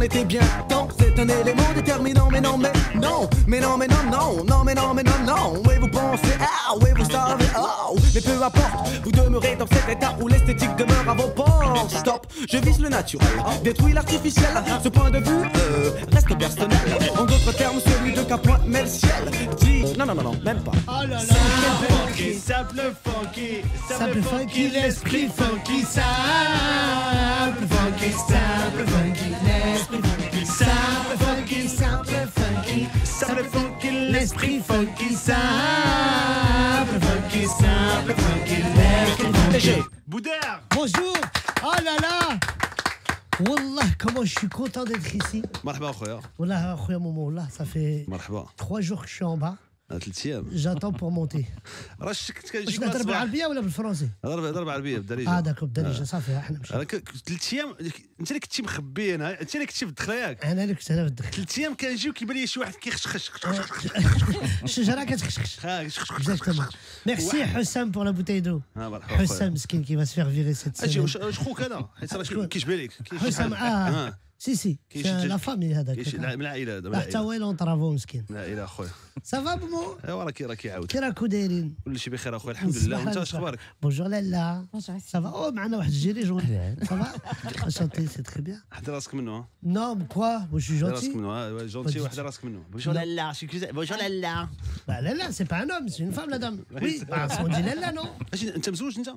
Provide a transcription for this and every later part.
était bien temps. C'est un élément déterminant, mais non, mais non, mais non, mais non, non, non, mais non, mais non, non. Oui, vous pensez, ah, oui, vous savez, oh. Mais peu importe, vous demeurez dans cet état où l'esthétique demeure à vos portes. Stop, je vise le naturel, détruis l'artificiel. Ce point de vue reste personnel. En d'autres termes, celui de Capoin met le ciel. Dis, non, non, non, non, même pas. Oh là là, Simple funky, l'esprit funky, simple funky, l'esprit funky, simple funky, l'esprit funky, simple funky, l'esprit funky. Boudère. Bonjour. Oh là là. Wallah, comment je suis content d'être ici. مرحبا اخويا. Wallah, akhoya Momo, là, ça fait مرحبا. 3 jours que je suis en bas. 3 ايام. J'attends pour monter. راه شكت واش كنجي نهضر بالعربيه ولا بالفرنسي؟ هضر بالعربيه بالدارجه. داكو بالدارجه صافي احنا مشينا. راه 3 ايام انت اللي كنتي مخبي هنا، انت اللي كنتي في الدخله ياك. انا اللي كنت هنا في الدخل. 3 ايام كنجيو كيبان لي شي واحد كيخشخش. الشجره كتخشخش. Exactement. Merci Hussam pour la bouteille d'eau. Hussam مسكين qui va se faire virer cette semaine. اجي واش خوك انا حيت راه كيشبه لك. حسام سي لا فامي هذاك. من العائله هذا. حتى هو لون طرافو مسكين. لا اله اخويا. صافا بومو. ايوا راه كيعاود. كي راكو دايرين؟ كل شيء بخير اخويا الحمد لله. وانت اش اخبارك؟ بونجور لالا. صافا او معنا واحد الجيري جون. صافا انشانتي سي تري بيان. حد راسك منه. نو بكوا واش جونتي؟ راسك منه جونتي وحد راسك منه. بونجور لالا. بونجور لالا. لا سي با ان هوم سي اون فام لا دام. وي باسكو دي لالا نو. انت مزوج انت؟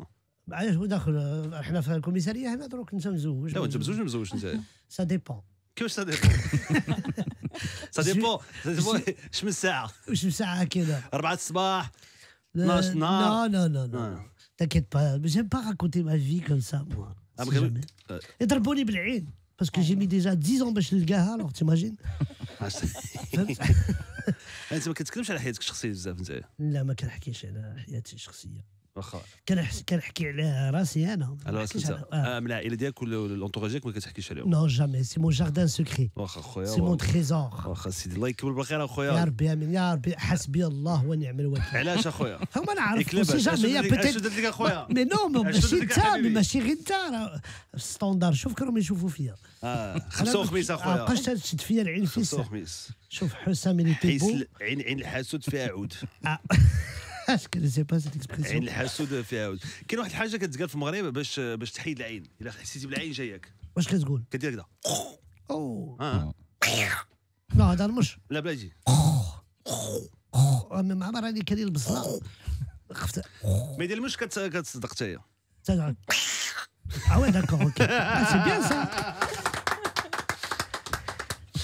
علاش هو داخل احنا في الكوميساريه هنا دروك انت مزوج. لا انت مزوج ولا مزوج انت؟ سا ديبون. كيفاش سا ديبون؟ سا ديبون اش من ساعه؟ واش من ساعه كذا؟ 4 الصباح 12 النهار. Non. T'inquiète pas, j'aime pas raconter ma vie comme ça, moi. يضربوني بالعين باسكو جي مي ديجا 10 ans باش نلقاها alors t'imagines. انت ما كتكلمش على حياتك الشخصيه بزاف انت؟ لا ما كنحكيش على حياتي الشخصيه. واخا كنحكي على راسي انا. على راسك انت من العائله ديالك ولا لونطوراج ديالك ما كتحكيش عليهم؟ نو جامي سي مون جاردان سكري. واخا خويا سي مون تريزور. واخا سيدي الله يكمل بالخير اخويا. يا ربي امين يا ربي حسبي الله ونعم الوكيل. علاش اخويا؟ هما نعرف سي جامي بيتيت درت لك اخويا. مي نو ماشي انت ماشي غير انت ستاندار شوف كانوا يشوفوا فيا. خمسة وخميس اخويا. بقاش تشد فيا العين في خمسة وخميس. شوف حسام اللي تيبو عين الحاسود فيها عود. Je connaissais pas cette expression. عين الحاسود فيها عود. كاين واحد الحاجه كتقال في المغرب باش تحيد العين، الا حسيتي بالعين جايك. واش كتقول؟ كدير كذا. اوه لا هذا مش. لا بلا يجي. ما عمر راني كاني البصله. خفت. ما يدير المش كتصدق حتى هي. Ah ouais d'accord ok. C'est bien ça.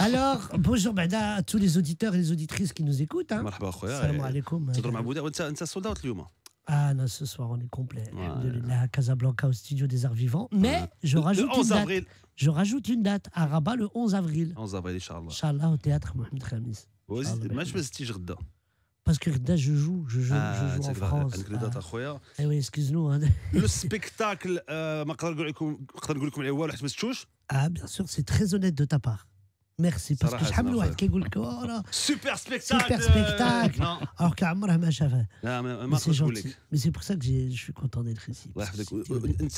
Alors, bonjour à tous les auditeurs et les auditrices qui nous écoutent. Hein. مرحبا اخويا. السلام عليكم. تهضر مع بودا وانت السولد اوت اليوم. Ah non, ce soir on est complet. À Casablanca au studio des Arts Vivants. Mais je rajoute une date. Je rajoute une date à Rabat le 11 avril. 11 avril inchallah. Inchallah au théâtre Mohamed Khamis. ماش ما زدتيش غدا. Parce que là je joue en France. عندك اخويا. Eh oui, excuse-nous. لو سبيكتاكل ما نقدر نقول لكم عليه والو حيت ما شفتوش. Ah bien sûr, c'est très honnête de ta part. Merci parce que شحال من واحد كيقول لك سوبر سبيكتاكل. سوبر سبيكتاكل. Alors كعمرها ما شافه. لا ما نقدرش نقول لك. Mais c'est pour ça que je suis content d'être ici. الله يحفظك.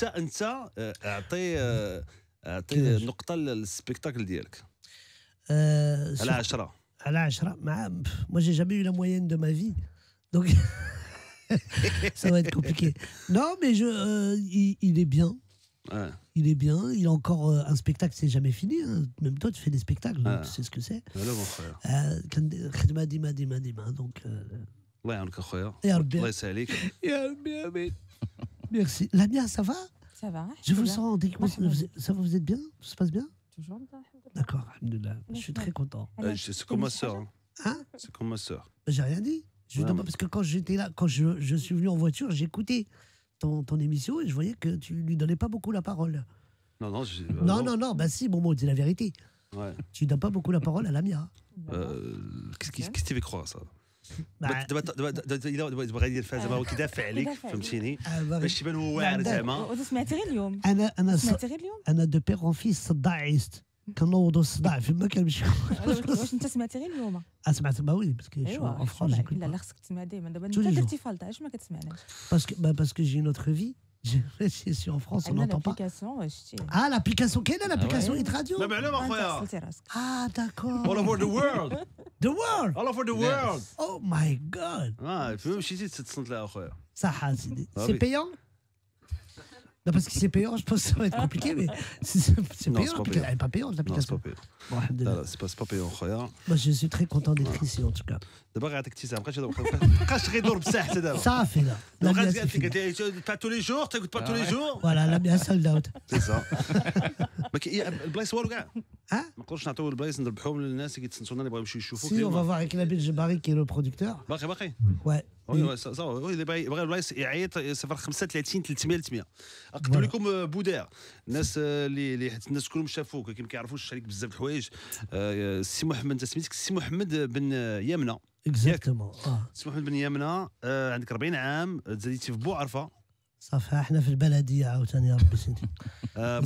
انت اعطي نقطه للسبيكتاكل ديالك. على 10. على 10 moi j'ai jamais eu la moyenne de ma vie donc ça va être compliqué. Non mais il est bien. Ouais. Il est bien, il a encore un spectacle, c'est jamais fini. Hein. Même toi, tu fais des spectacles, donc tu sais ce que c'est. Donc. الله يعاونك اخويا. يا ربي. الله يسهلك. يا ربي امين. Merci. Lamia, ça va? Ça va. Je vous sens. Ça va, vous êtes bien? Tout se passe bien? Toujours. D'accord, alhamdoulilah. Je suis très content. C'est comme ma soeur. Hein? C'est comme ma soeur. J'ai rien dit. Parce que quand j'étais là, quand je suis venu en voiture, j'écoutais ton émission et je voyais que tu lui donnais pas beaucoup la parole. Non, bah si, bon mot, c'est la vérité. Ouais. Tu donnes pas beaucoup la parole à Lamia. Qu'est-ce que tu veux croire ça? دابا بغا يدير فيها زعما هو كيدافع عليك فهمتيني باش تبان هو واعر زعما. وسمعتي غير اليوم. سمعتي غير اليوم. انا دو بير اون فيس صداعيست كنوضوا الصداع فما كنمشي. واش انت سمعتي غير اليوم؟ سمعت با وي باسكو اون فرونس. لا خصك تسمع ديما دابا انت درتي فالطه علاش ما كتسمعناش؟ باسكو جي نوتر في Je suis en France, on n'entend pas. Ah, l'application, quelle est l'application Hit Radio? Ah, d'accord. All over the world. The world. All over the world. Oh my God. فهم شي زيد تتصنت لها اخويا. صح سيدي. C'est payant? Non, parce que c'est payant, je pense que ça va être compliqué, mais c'est payant, elle n'est pas payante l'application. Non, c'est pas payant, خويا. Moi, je suis très content d'être ici, en tout cas. دابا غيعطيك اتساع مابقاش غيدور بصح حتى دابا. صافي لا. قالت لك با tous les jours, t'écoutes pas tous les jours. Voilà, la bien sold out. C'est ça. البلايص والو كاع. ما نقدروش نعطيو البلايص نربحوهم للناس اللي كيتسنتونا اللي بغاو يمشيو يشوفوك. Si, on va voir avec Nabil Jabari qui est le producteur. باقي. Ouais. وي صافي وي اللي بغى البلايص يعيط 035 300 300. نقدم لكم بودار الناس اللي الناس كلهم شافوك ولكن ما كيعرفوش عليك بزاف د الحوايج. السي محمد انت سميتك السي محمد بن يمنه. اكزاكتومون. السي محمد بن يمنه عندك 40 عام تزاديتي في بوعرفه. صافي احنا في البلديه عاوتاني يا ربي سيدي.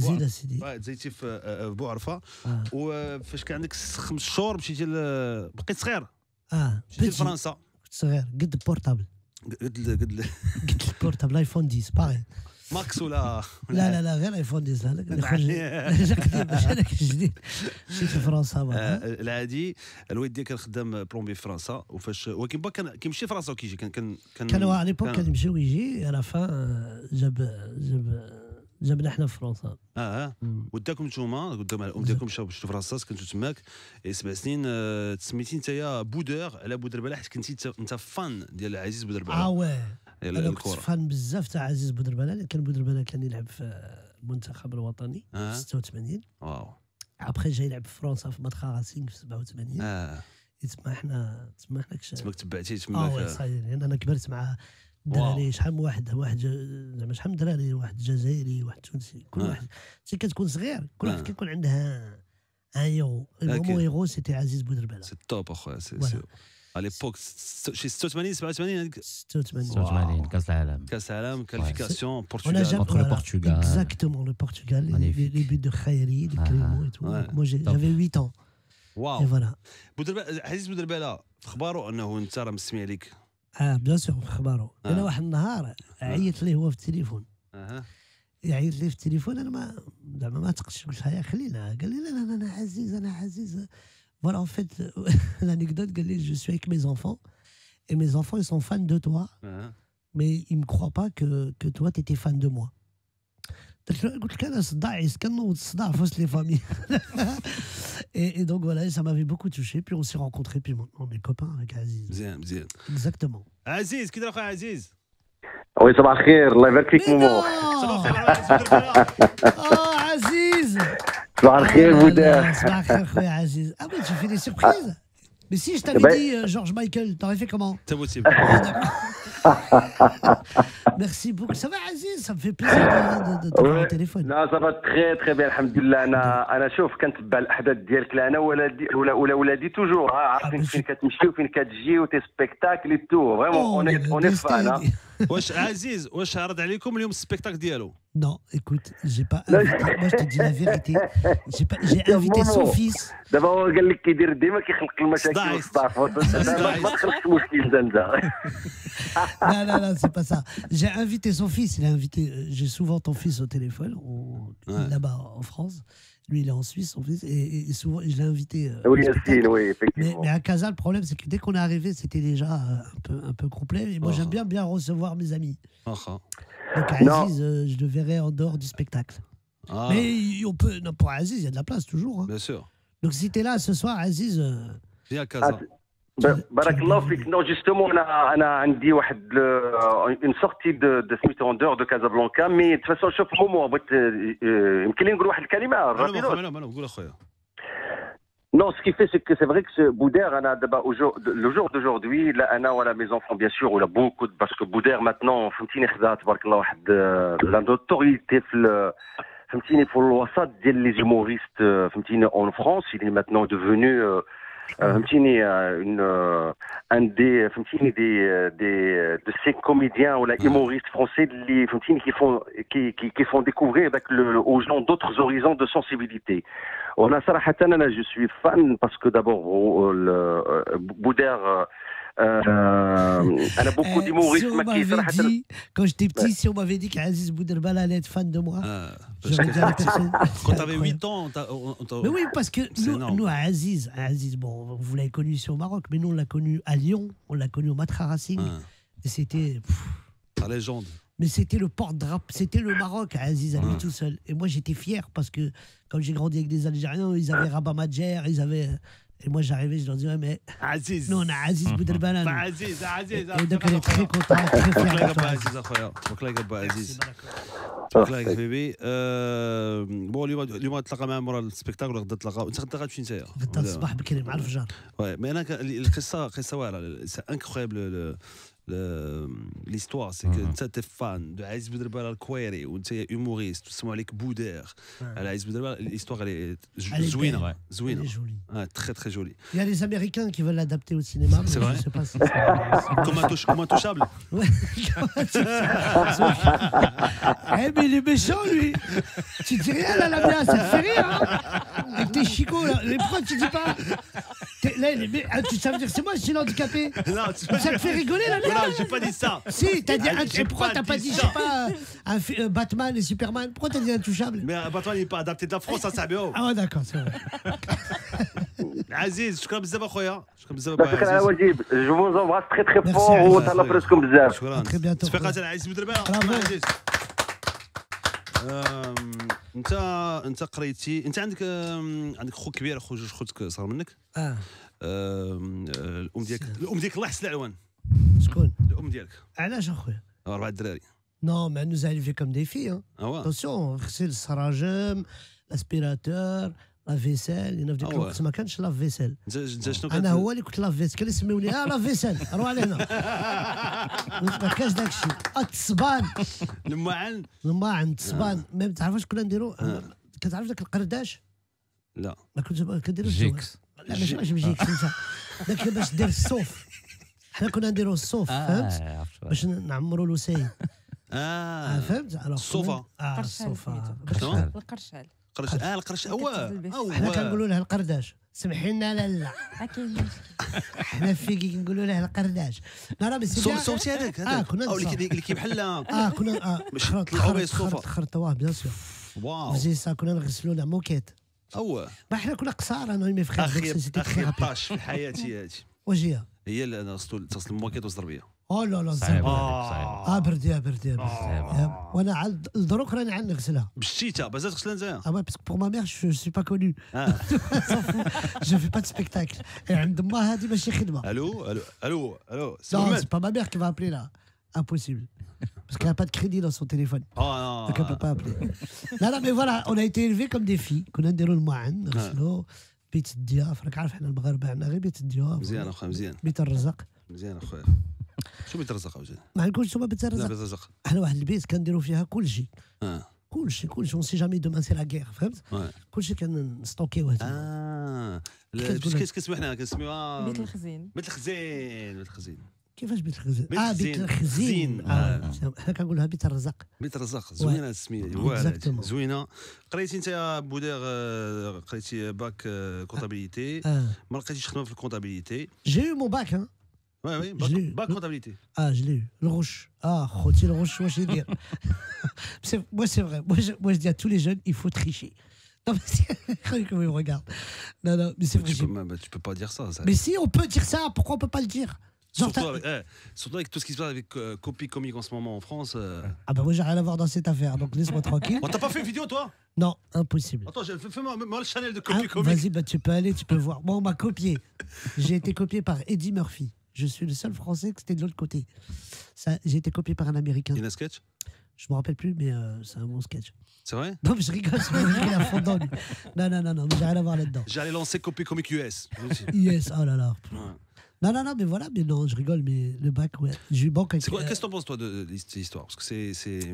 زيد سيدي. تزاديتي في بوعرفه وفاش كان عندك 5 شهور مشيتي بقيت صغير. مشيتي لفرنسا. صغير قد البورتابل. قد البورتابل ايفون 10 باغي. ماكس ولا لا غير ايفون 10 هذاك الجديد مشيت لفرنسا. العادي الوالد ديالي كان خدام بلومبي في فرنسا وفاش ولكن با كان كيمشي لفرنسا وكيجي كان على ليبوك كان يمشي ويجي على فان جابنا احنا في فرنسا. وداكم نتوما قدام الام ديالكم مشاو باش لفرنسا سكنتو تماك 7 سنين. تسميتي نتايا بودور على بودربالة حيت كنتي انت فان ديال عزيز بودربالة. واه انا كنت فان بزاف تاع عزيز بودربالة. كان بودربالة كان يلعب في المنتخب الوطني في 86. واو. ابخي جاي يلعب في فرنسا في مدخل راسينغ في 87. تسمى حنا تسمى تبعتي تماك. صاير انا كبرت مع دراري. شحال من واحد زعما شحال من دراري، واحد جزائري واحد تونسي، كل واحد كتكون صغير كل واحد كيكون عندها هيرو. المومون هيرو سيتي عزيز بودربالة. سي توب اخويا. سي على ليبوك شي 86 87 86 كاس العالم كاليفيكاسيون بورتوغال contre le Portugal. Exactement, le Portugal, les buts de Khayri, de Clément et tout. Moi j'avais 8 ans. واو. Et voilà. عزيز بودربالة في اخباره انه انت راه مسمي عليك. بيان سور في اخباره. انا واحد النهار عيط ليه هو في التليفون. يعيط لي في التليفون انا ما تقش قلت له خلينا. قال لي لا انا عزيز. Voilà, en fait, l'anecdote, je suis avec mes enfants, et mes enfants, ils sont fans de toi, mais ils ne me croient pas que toi, tu étais fan de moi. Et donc voilà, ça m'avait beaucoup touché, puis on s'est rencontrés, puis maintenant on est copains avec Aziz. مزيان. Exactement. عزيز كي داير اخويا عزيز؟ وي صباح الخير، الله يبارك فيك مومو. عزيز. صباح الخير بودار. صباح الخير خويا عزيز. Ah mais tu fais des surprises. Mais si je t'avais dit George Michael, t'aurais fait comment? C'est possible. Merci beaucoup. Ça va Aziz, ça me fait plaisir de t'avoir au téléphone. لا ça va très bien الحمد لله. انا شوف كنتبع الاحداث ديالك لهنا ولا ولادي توجور عارفين فين كتمشي وفين كتجي وتي سبيكتاكل اي تو فريمون اون فان. واش عزيز واش عرض عليكم اليوم السبيكتاكل ديالو؟ Non, écoute, j'ai pas invité. Moi, je te dis la vérité. J'ai invité son fils. دابا هو قال لك كيدير ديما كيخلق المشاكل والصداع. ما تخلقش مشكل انت. Non, c'est pas ça. J'ai invité son fils. J'ai souvent ton fils au téléphone, là-bas en France. Lui, il est en Suisse, son fils, et souvent, je l'ai invité. Oui, effectivement. Mais à Casa, le problème, c'est que dès qu'on est arrivé, c'était déjà un peu complet. Et moi, j'aime bien recevoir mes amis. Donc, Aziz, je le verrai en dehors du spectacle. Mais on peut. Non, pour Aziz, il y a de la place toujours. Hein. Bien sûr. Donc, si tu es là ce soir, Aziz. Viens à Casa. بارك الله فيك. نو جوستومون انا عندي واحد اون سورتي دو سميتو اون دور دو كازابلانكا. مي دو فاسون شوف مومو بغيت يمكن لي نقول واحد الكلمه رابيدو. انا قول اخويا. Non, ce qui fait, c'est que c'est vrai que ce Bouder, le jour d'aujourd'hui, là, Anna, voilà, mes enfants, bien sûr, on a beaucoup de, parce que Bouder, maintenant, فهمتيني خذا تبارك الله واحد la notoriété فهمتيني في الوسط ديال les humoristes فهمتيني en France. Il est maintenant devenu فهمتيني un des فهمتيني de ces comédiens ou la humoristes français اللي فهمتيني qui font découvrir aux gens d'autres horizons de sensibilité. وانا صراحه انا جو سوي فان باسكو دابور بودار انا بوكو ديموريست ما كيصراحه. Quand j'étais petit, si on m'avait dit qu'Aziz Bouderbal allait être fan de moi, j'aurais dit à la personne. Quand t'avais 8 ans, Mais oui, parce que C'est énorme. nous, Aziz, bon, vous l'avez connu ici au Maroc, mais nous, on l'a connu à Lyon, on l'a connu au Matra Racing. Et c'était. La légende. Mais c'était le porte-drape, c'était le Maroc, Aziz, à lui tout seul. Et moi, j'étais fier parce que quand j'ai grandi avec des Algériens, ils avaient Rabat Madjer, ils avaient. Et moi, j'arrivais, je leur disais, ouais, mais. Aziz. Nous, on a Aziz Bouderbal. Aziz. Et donc, elle est très contente, très fière. بوكلاك de toi. ابو عزيز اخويا بوكلاك ابو عزيز Merci, بوكلاك حبيبي بون اليوم غتلاقى مع مورا السبيكتاكل غدا تلاقى انت غدا غتمشي نتايا غدا الصباح بكري مع الفجار. Ouais, mais القصه واعره c'est incroyable l'histoire c'est que انت t'es fan de عزيز بودربال الكويري وانت humoriste تسموا عليك بودير على عزيز بودربال l'histoire elle est زوينه Elle زوينه est jolie. très très jolie Il y a les Américains qui veulent l'adapter au cinéma. Mais C'est vrai. Je sais pas si c'est- comme intouchable Ouais. Eh, mais il est méchant, lui. Tu dis rien, là, la bien, ça te fait rire, hein. Avec tes chicots, là. Mais pourquoi tu dis pas là, ça veut dire que c'est moi, je suis handicapé. non Ça te fait rigoler, la bien. non j'ai pas dit ça Si, t'as dit. J'ai Pourquoi pas t'as pas dit dit, je ça. sais pas, Batman et Superman? Pourquoi t'as dit intouchable? mais Batman il est pas adapté de la France ça c'est bien Ah, ouais, d'accord, c'est vrai. عزيز شكرا بزاف اخويا شكرا بزاف بس كان عزيز وجيب جو فوز امبراس تري تري Merci, فور Aziz. وتهلا فراسكم بزاف. شكرا très bientôt. تفيقات على عزيز بودربال Bravo. عزيز انت قريتي انت عندك خو كبير اخو جوج خوتك صغر منك Ah, الام ديالك الله يحسن العوان شكون؟ الام ديالك علاش اخويا؟ 4 الدراري Non, mais elle nous a élevés comme des filles. Hein. اه Attention, c'est le sarrajem, l'aspirateur, la vaisselle. Il y en a des Ah gens ouais. qui ما كانش لاف فيسيل. انت شنو انا هو اللي كنت لاف فيسيل، كانوا يسميوني لاف فيسيل، روح علينا. ما كانش داك الشيء. التصبان، المعن الماعن، التصبان، ما تعرف واش كنا نديرو؟ كتعرف ذاك القرداش؟ لا ما كنتش كنديرو جيكس. لا ماشي جيكس انت. ذاك باش دير الصوف. حنا كنا نديرو الصوف، فهمت؟ باش نعمروا الوسايد. فهمت؟ الصوفة. الصوفة. القرشال القرش حنا كنقولوا له القرداش. سمحي لنا لا ما كاين مشكل. حنا في كنقولوا له القرداش. لا بس صوتي هذاك كنا اللي كيبحال كنا باش طلعوا به الصوفة خرطواه بيان سور. واو فزي سا كنا نغسلوا له موكيت. ما حنا كنا قصار انا مي فخير. اخي طاش في حياتي هذه واش هي؟ هي اللي تصل الموكيت والزربيه لا لا صعيب. بردي وانا عاد الدروك راني عاد نغسلها بالشتيته بزاف تغسلها نتايا parce que pour ma mère je suis pas connu. Je fais pas de spectacle. Et عند ما هذه ماشي خدمه. الو Non, c'est pas ma mère qui va appeler là. Impossible. Parce qu'elle n'a pas de crédit dans son téléphone. Donc elle peut pas appeler. Non, mais voilà, on a été élevés comme des filles. كنا نديروا المعن نغسلوا بيت الضياف. راك عارف حنا المغاربه عندنا غير بيت الضياف. مزيان اخويا مزيان بيت الرزق. مزيان اخويا شو بيترزق عاوتاني ما نقولش نتوما بيت لا الرزق. بيترزق حنا واحد البيت كنديروا فيها كلشي. كلشي اون سي جامي دومان سي لا غير، فهمت؟ كلشي كنستوكيوه. كيفاش كنسميو حنا كنسميوها بيت الخزين. بيت الخزين كيفاش بيت الخزين؟ بيت بيت الخزين. حنا كنقولها بيت الرزق. بيت الرزاق زوينه السميه واعره Exactement. زوينه. قريتي انت يا بودير قريتي باك كونتابيليتي ما لقيتيش خدمه في الكونتابيليتي. J'ai eu mon bac, hein. وي باك كونتابيليتي. Je l'ai eu. Le rouge. خوتي le rouge, واش يدير؟ Moi, c'est vrai. Moi, je dis à tous les jeunes, il faut tricher. Non, mais c'est... Comment ils me regardent. Non, mais c'est vrai. Tu peux pas dire ça. Mais si, on peut dire ça. Pourquoi on peut pas le dire? Surtout avec tout ce qui se passe avec Copy Comic en ce moment en France. Ah bah moi j'ai rien à voir dans cette affaire, donc laisse-moi tranquille. On t'a pas fait une vidéo toi? Non, impossible. Attends, fais-moi le channel de Copy Comic. Vas-y, tu peux aller, tu peux voir. Bon, on m'a copié. J'ai été copié par Eddie Murphy. Je suis le seul Français que c'était de l'autre côté. J'ai été copié par un Américain. Il y a un sketch? Je me rappelle plus, mais c'est un bon sketch. C'est vrai? Non, mais je rigole, c'est vrai qu'il est à fond dedans, lui. Non, mais j'ai rien à voir là-dedans. J'allais lancer Copy Comic US. Yes, oh là là. Non, mais voilà, mais non, je rigole, mais le bac, ouais. J'ai eu banque avec... Qu'est-ce que t'en penses, toi, de cette histoire? Parce que c'est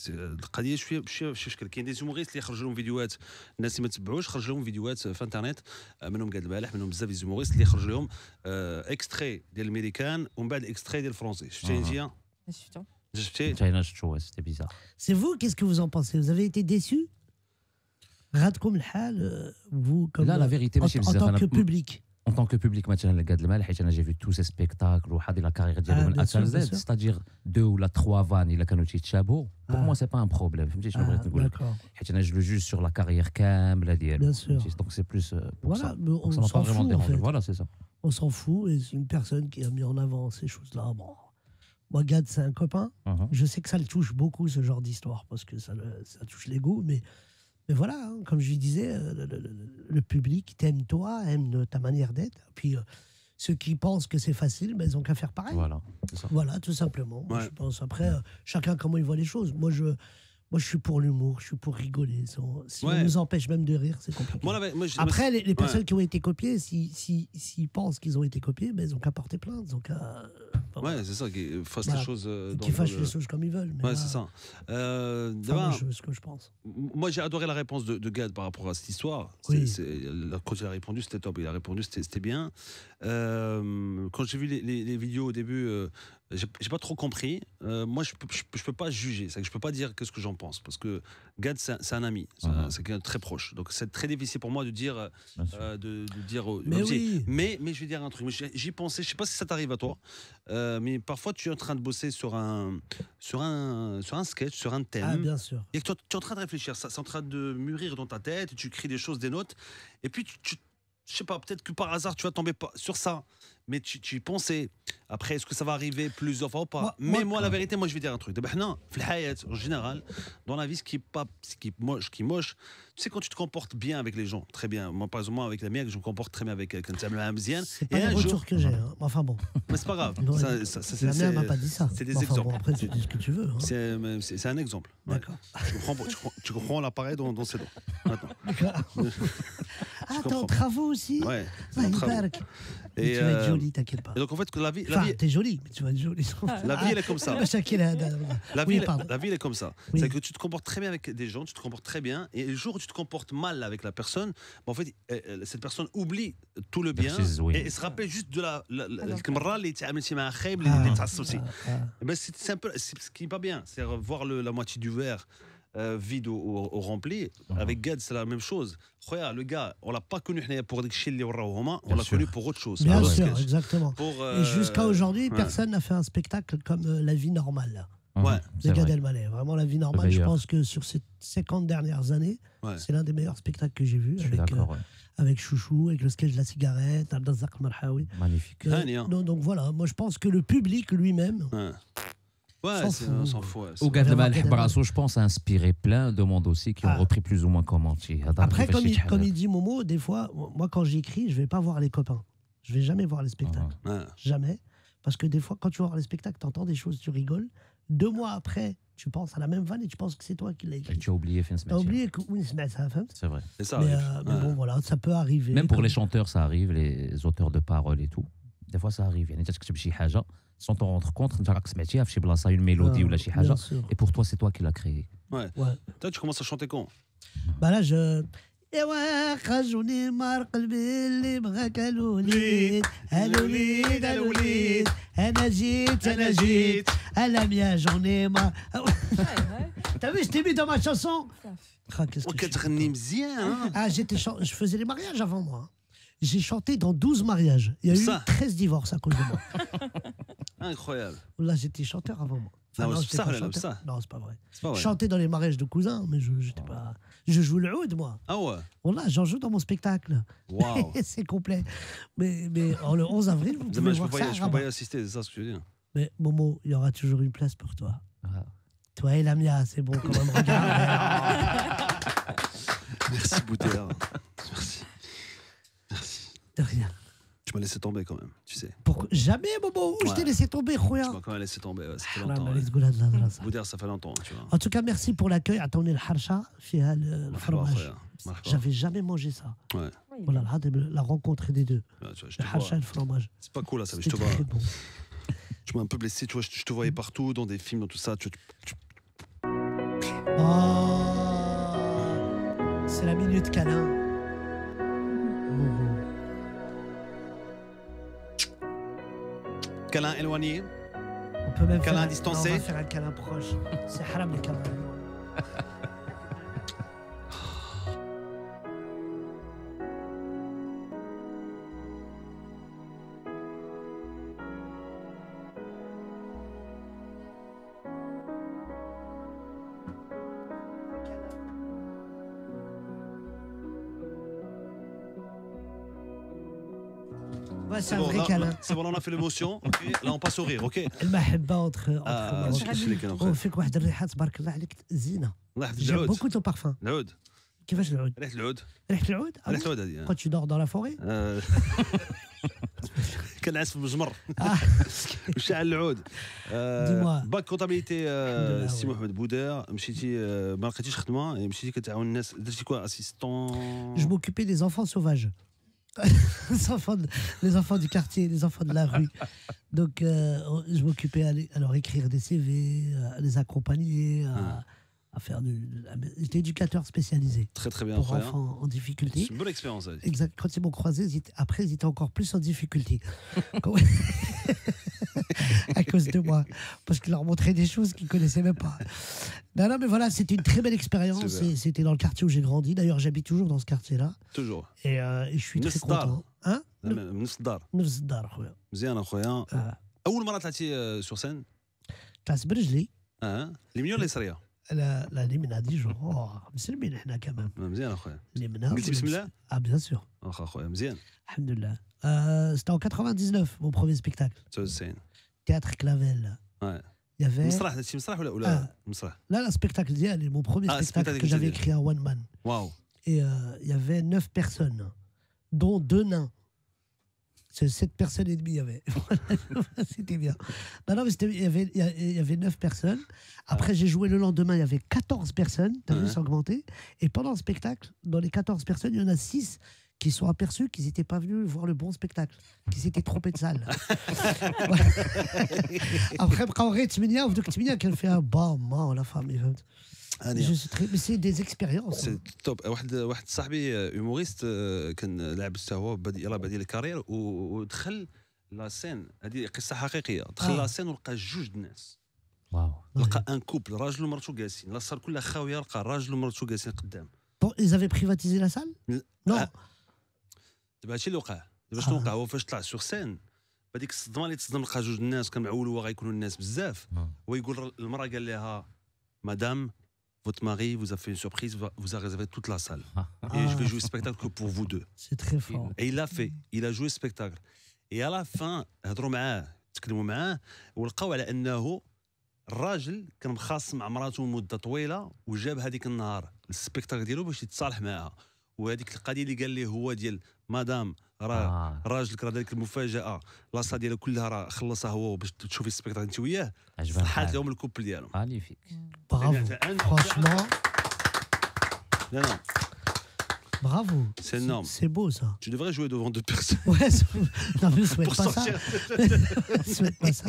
القضيه شويه شكل كاين دي زوموريست اللي خرجوا لهم فيديوهات الناس اللي ما تبعوش خرجوا لهم فيديوهات في انترنت منهم قال البارح منهم بزاف دي زوموريست اللي خرجوا لهم اكستري ديال الامريكان ومن بعد اكستري ديال الفرنسي شفتي انت؟ شفتو شفتي؟ C'était bizarre. C'est vous, qu'est-ce que vous en pensez? Vous avez été déçus? غادكم الحال, vous, comme Là, la vérité, en tant que public. En tant que public مثلا لقاد المال حيت انا j'ai vu tous ces spectacles وحاضر لا كارير ديالو من bien sûr, اتال bien زد sûr. c'est-à-dire 2 ولا 3 فان الا كانوا تيتشابهوا pour moi c'est pas un problème فهمتي شنو بغيت نقول لك D'accord. حيت انا je le juge sur la carrière كامله ديالو Bien sûr. donc c'est plus pour Voilà, ça mais on donc ça m'a s'en pas vraiment fout, en dérangé fait. voilà c'est ça On s'en fout, et c'est une personne qui a mis en avant ces choses-là. Bon. Moi, Gad, c'est un copain. Je sais que ça le touche beaucoup, ce genre d'histoire, parce que ça touche l'ego. Mais voilà, hein, comme je lui disais, le public t'aime toi, aime ta manière d'être. Puis ceux qui pensent que c'est facile, ben, ils n'ont qu'à faire pareil. voilà c'est ça Voilà, tout simplement. Moi, Ouais. je pense. Après, chacun comment il voit les choses. Moi, je suis pour l'humour, je suis pour rigoler. Si Ouais. on nous empêche même de rire, c'est compliqué. Moi, Après, les ouais. personnes qui ont été copiées, s'ils pensent qu'ils ont été copiés, ben, ils n'ont qu'à porter plainte. Ils ont qu'à Ouais, c'est ça, qu'ils fassent Voilà. les choses. qu'ils fachent les choses comme ils veulent. Mais Ouais, là, c'est ça. enfin, D'abord, moi, ce que je pense. moi, j'ai adoré la réponse de Gad par rapport à cette histoire. Oui. Quand il a répondu, c'était top. Il a répondu, c'était bien. Quand j'ai vu les vidéos au début, j'ai pas trop compris. Moi, je peux pas juger. C'est que je peux pas dire qu'est-ce que j'en pense. Parce que Gad, c'est un ami. C'est quelqu'un de très proche. Donc, c'est très difficile pour moi de dire. bien sûr. De dire Mais oui. mais je vais dire un truc. J'y pensais, je sais pas si ça t'arrive à toi, mais parfois tu es en train de bosser sur un sketch, sur un thème. Ah, bien sûr. Et que toi, tu es en train de réfléchir, ça, c'est en train de mûrir dans ta tête, et tu crées des choses, des notes, et puis je sais pas, peut-être que par hasard tu vas tomber pas sur ça, mais tu y pensais. Après, est-ce que ça va arriver plusieurs fois ou pas? Mais moi, la vérité, moi, je vais dire un truc. D'abord, non, en général, dans la vie, ce qui est moche, tu sais, quand tu te comportes bien avec les gens, très bien. Moi, par exemple, avec la mienne, je me comporte très bien avec quelqu'un. C'est pas les retours que j'ai. Hein. Enfin bon. Mais c'est pas grave. Non, la mère m'a pas dit ça. C'est des Enfin, exemples. Bon, après, tu dis ce que tu veux. Hein. C'est un exemple. Ouais. D'accord. Tu comprends l'appareil dans ses dents. Maintenant. Ah, t'es en travaux aussi. Ouais. Ah, il travaux. barque. Mais tu vas être jolie, t'inquiète pas. Et donc en fait, que la vie, Enfin, t'es jolie, mais tu vas être jolie. la vie, elle est comme ça. La Oui, vie, pardon. la vie, elle est comme ça. Oui. C'est que tu te comportes très bien avec des gens, tu te comportes très bien, et le jour où tu te comportes mal avec la personne, en fait, cette personne oublie tout le bien et se rappelle juste de la المرة اللي تعاملتي معها خايب اللي تعصبتي. Ben c'est un peu ce qui est pas bien, c'est voir la moitié du verre vide au rempli. Avec Gad, c'est la même chose. Regarde, le gars, on l'a pas connu pour des chiens, on l'a connu pour autre chose. Bien pour sûr, sketch. exactement. Et jusqu'à aujourd'hui, personne n'a fait un spectacle comme La vie normale. Ouais, de Gad Elmaleh. Vraiment, La vie normale, je pense que sur ces 50 dernières années, c'est l'un des meilleurs spectacles que j'ai vu. Avec Chouchou, avec le sketch de la cigarette, Al-Dazzaq Marhaoui. Magnifique. Donc voilà, moi je pense que le public lui-même. Ouais, on s'en fout. Ou Gad Elmaleh Brasso, je pense, a inspiré plein de monde aussi qui ont repris plus ou moins comment. Après, comme il dit Momo, des fois, moi quand j'écris, je vais pas voir les copains. Je vais jamais voir les spectacles. Jamais. Parce que des fois, quand tu vas voir les spectacles, tu entends des choses, tu rigoles. 2 mois après, tu penses à la même vanne et tu penses que c'est toi qui l'as écrit. Tu as oublié Fin Tu as oublié que c'est vrai. Mais bon, voilà, ça peut arriver. Même pour les chanteurs, ça arrive, les auteurs de paroles et tout. Des fois, ça arrive. يعني تكتب شي حاجة sans t'en rendre compte, انت راك سمعتيها في شي بلاصة une mélodie ولا شي حاجة et pour toi c'est toi qui l'as créé. Ouais. Toi, tu commences à chanter quand? Bah là, je ايوا خرجوني مار قلبي اللي بغاك الوليد الوليد الوليد انا جيت انا j'en ai marre. T'as vu, je t'ai mis dans ma chanson. Ah, je faisais les mariages avant moi. J'ai chanté dans 12 mariages. Il y a eu 13 divorces à cause de moi. Incroyable. Là, j'étais chanteur avant moi. Enfin, non, c'est pas vrai. Je chantais dans les mariages de cousins, mais j'étais pas. Je joue le oud, moi. Ah ouais. Là, j'en joue dans mon spectacle. Waouh. C'est complet. Mais le 11 avril, vous pouvez voir ça. Je peux pas y assister, c'est ça ce que je veux dire. Mais Momo, il y aura toujours une place pour toi. Toi et Lamia, c'est bon quand même. Regarde. Merci Boutère. Merci. De rien. Tu m'as laissé tomber quand même, tu sais. Jamais, Momo. Je t'ai laissé tomber, Khouya. Tu m'as quand même laissé tomber, ça fait longtemps. Boutère, ça fait longtemps, tu vois. En tout cas, merci pour l'accueil. Attendez le harsha, le fromage. J'avais jamais mangé ça. Ouais. Voilà, la rencontre des deux. Le harsha et le fromage. C'est pas cool là, ça. Je te vois. Tu m'as un peu blessé, tu vois. Je te voyais partout, dans des films, dans tout ça. C'est la minute câlin. Câlin éloigné. On peut même câlin distancé. On va faire un câlin proche. C'est haram les câlins. Ouais, c'est un vrai câlin. C'est bon, là, on a fait l'émotion. Ok. Là, on passe au rire. Ok. المحبة entre اش اللي كان هو فيك واحد الريحة تبارك الله عليك زينة. الله يحفظ J'aime العود. beaucoup ton parfum. العود. كيفاش العود؟ ريحة العود. ريحة العود؟ ريحة العود هذه. Quand tu dors dans la forêt? كنعس في المجمر. Ah. وشعل العود. Dis-moi. باك كونتابيليتي سي محمد بودير مشيتي ما لقيتيش خدمه مشيتي كتعاون الناس درتي كوا اسيستون. Je m'occupais des enfants sauvages. les enfants du quartier, les enfants de la rue. Donc, je m'occupais à leur écrire des CV, à les accompagner, à faire J'étais éducateur spécialisé Très très bien. pour enfants en difficulté. C'est une bonne expérience. Exact. Quand ils m'ont croisé, après, ils étaient encore plus en difficulté. À cause de moi. Parce que je leur montrais des choses qu'ils ne connaissaient même pas. Non, mais voilà, c'était une très belle expérience. C'était dans le quartier où j'ai grandi. D'ailleurs, j'habite toujours dans ce quartier-là. Toujours. Et je suis très content. Hein? نفس الدار. نفس الدار خويا. مزيان اخويا. اول مره طلعتي سور سين؟ طلعت برجلي. اليمنيه ولا اليسريه؟ لا اليمنى ديجور. مسلمين احنا كمان. مزيان اخويا. اليمنى. قلتي بسم الله؟ بيان سور. واخا اخويا مزيان. الحمد لله. C'était en 99 mon premier spectacle. 99. Théâtre Clavel. Ouais. Il y avait. مسرح هادشي مسرح ولا مسرح؟ Là, spectacle ديالي, mon premier spectacle que j'avais écrit en one man. Waouh. Et il y avait 9 personnes, dont 2 nains. C'est 7 personnes et demie, il y avait. C'était bien. Non, mais il y avait 9 personnes. Après, j'ai joué le lendemain, il y avait 14 personnes. T'as vu, ça augmenté. Et pendant le spectacle, dans les 14 personnes, il y en a 6 qui sont aperçus qu'ils n'étaient pas venus voir le bon spectacle, qu'ils s'étaient trompés de salle. Après, quand on fait un bam, la femme, mais c'est des expériences. C'est top. واحد صاحبي هيوموريست كان لاعب حتى هو يلاه بادي الكارير ودخل لا سين. هذه قصه حقيقيه. دخل لا سين ولقى جوج الناس. واو. لقى ان كوبل راجل ومرته جالسين. لا صار كلها خاويه. لقى راجل ومرته جالسين قدام. Bon, ils avaient privatisé la salle? Non. دابا هادشي اللي وقع. دابا شنو وقع؟ هو فاش طلع سور سين بهذيك الصدمه اللي تصدم لقى جوج الناس كان معول هو غيكونوا الناس بزاف. هو يقول المراه قال لها مدام votre mari vous a fait une surprise, vous a réservé toute la salle. Et je vais jouer le spectacle que pour vous deux. C'est très fort. Et il l'a fait. Il a joué le spectacle. Et à la fin, هضروا معاه تكلموا معاه ولقاو على انه الراجل كان مخاصم مع مراته مده طويله وجاب هذيك النهار السبيكتاكل ديالو باش يتصالح معاها. وهذيك القضيه اللي قال ليه هو ديال مدام راه راجلك راه دارك المفاجاه لاصا ديالها كلها راه خلصها هو باش تشوفي السبيكتاكل انت وياه. صحات لهم الكوبل ديالهم. مانيفيك. Bravo. Franchement. Non. Bravo. C'est énorme. C'est beau ça. Tu devrais jouer devant 2 personnes. Ouais, non, mais je souhaite Pour pas ça. sortir. Je souhaite pas ça.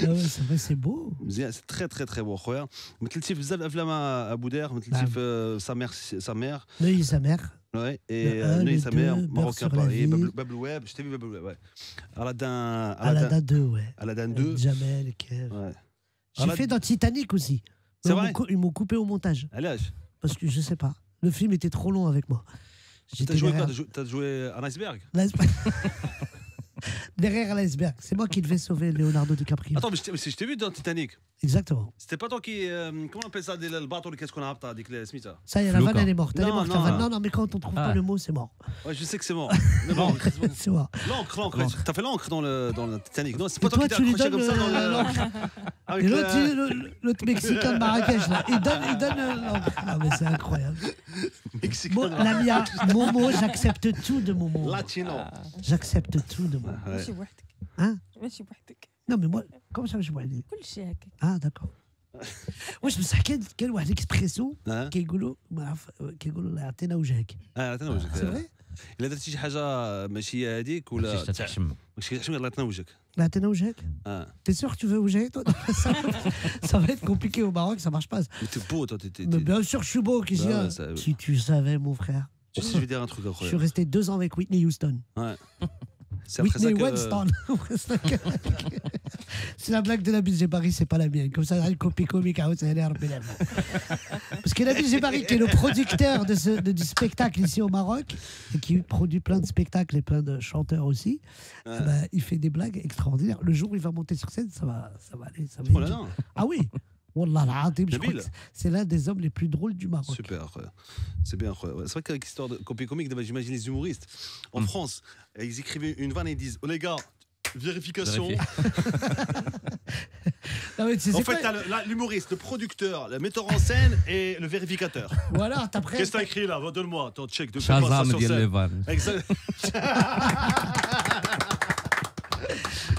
Ah ouais, c'est vrai, c'est beau. مزيان سي تري تري تري بو خويا. مثلتي في بزاف الافلام ابو دير. مثلتي في sa mère. Neuilly sa mère. Ouais, et Neuilly sa mère, Marocain Paris, Bab el Oueb, je t'ai vu Bab el Oueb, ouais. Aladdin 2, ouais. Aladdin 2. Jamel, Kev. Ouais. J'ai fait dans Titanic aussi. C'est vrai? Ils m'ont coupé au montage. علاش؟ Parce que je sais pas. Le film était trop long avec moi. T'as joué quoi? T'as joué un iceberg? Derrière l'iceberg. C'est moi qui devais sauver Leonardo DiCaprio. Attends, mais je t'ai vu dans Titanic. Exactement. C'était pas toi qui. Comment on appelle ça? Le bateau اللي كتكون هابطة هذيك سميتها. Ça y est, la vanne elle est morte. Elle est morte. Non, mais quand on trouve pas le mot, c'est mort. Ouais, je sais que c'est mort. Mais bon, c'est mort. L'encre. T'as fait l'encre dans le Titanic. Non, c'est pas toi qui t'es accroché comme ça dans l'encre. Et l'autre Mexicain de Marrakech, là, il donne l'encre. Ah, mais c'est incroyable. Mexicain. Lamia, Momo, j'accepte tout de Momo. Latino. J'accepte tout de Momo. ماشي بوحدك. Hein? ماشي بوحدك. Non, mais moi, comment ça, je vois aller? كلشي هكاك. Ah, d'accord. واش بصح كان واحد الاكسبريسيون كيقولوا ما عرف كيقولوا الله يعطينا وجهك. يعطينا وجهك. سي فري؟ الا درتي شي حاجه ماشي هذيك ولا ماشي تحشم. ماشي تحشم الله يعطينا وجهك. الله يعطينا وجهك. T'es sûr que tu veux وجهك toi? Ça va être compliqué au Maroc, ça marche pas. Mais t'es beau toi, Mais bien sûr, je suis beau, si tu savais mon frère. Tu sais, je vais dire un truc incroyable. Je suis resté 2 ans avec Whitney Houston. Ouais. C'est après Whitney ça Winston. C'est la blague de Nabil Djebari, c'est pas la mienne. Comme ça, il y a une copie comique à haute. Parce que Nabil Djebari, qui est le producteur du spectacle ici au Maroc, et qui produit plein de spectacles et plein de chanteurs aussi, il fait des blagues extraordinaires. Le jour où il va monter sur scène, ça va aller. Ça va oh là là. Ah oui. Wallah al-Azim, je crois Nabil. que c'est l'un des hommes les plus drôles du Maroc. Super, incroyable. C'est bien incroyable. C'est vrai qu'avec l'histoire de copie comique, j'imagine les humoristes. En France, ils écrivaient une vanne et ils disent oh les gars, vérification. Non, mais tu sais, En c'est fait, quoi t'as l'humoriste, le producteur, le metteur en scène et le vérificateur. Voilà, t'as pris. Qu'est-ce que t'as écrit là? Donne-moi ton check de Shazam sur ديال scène. les vannes. Exact.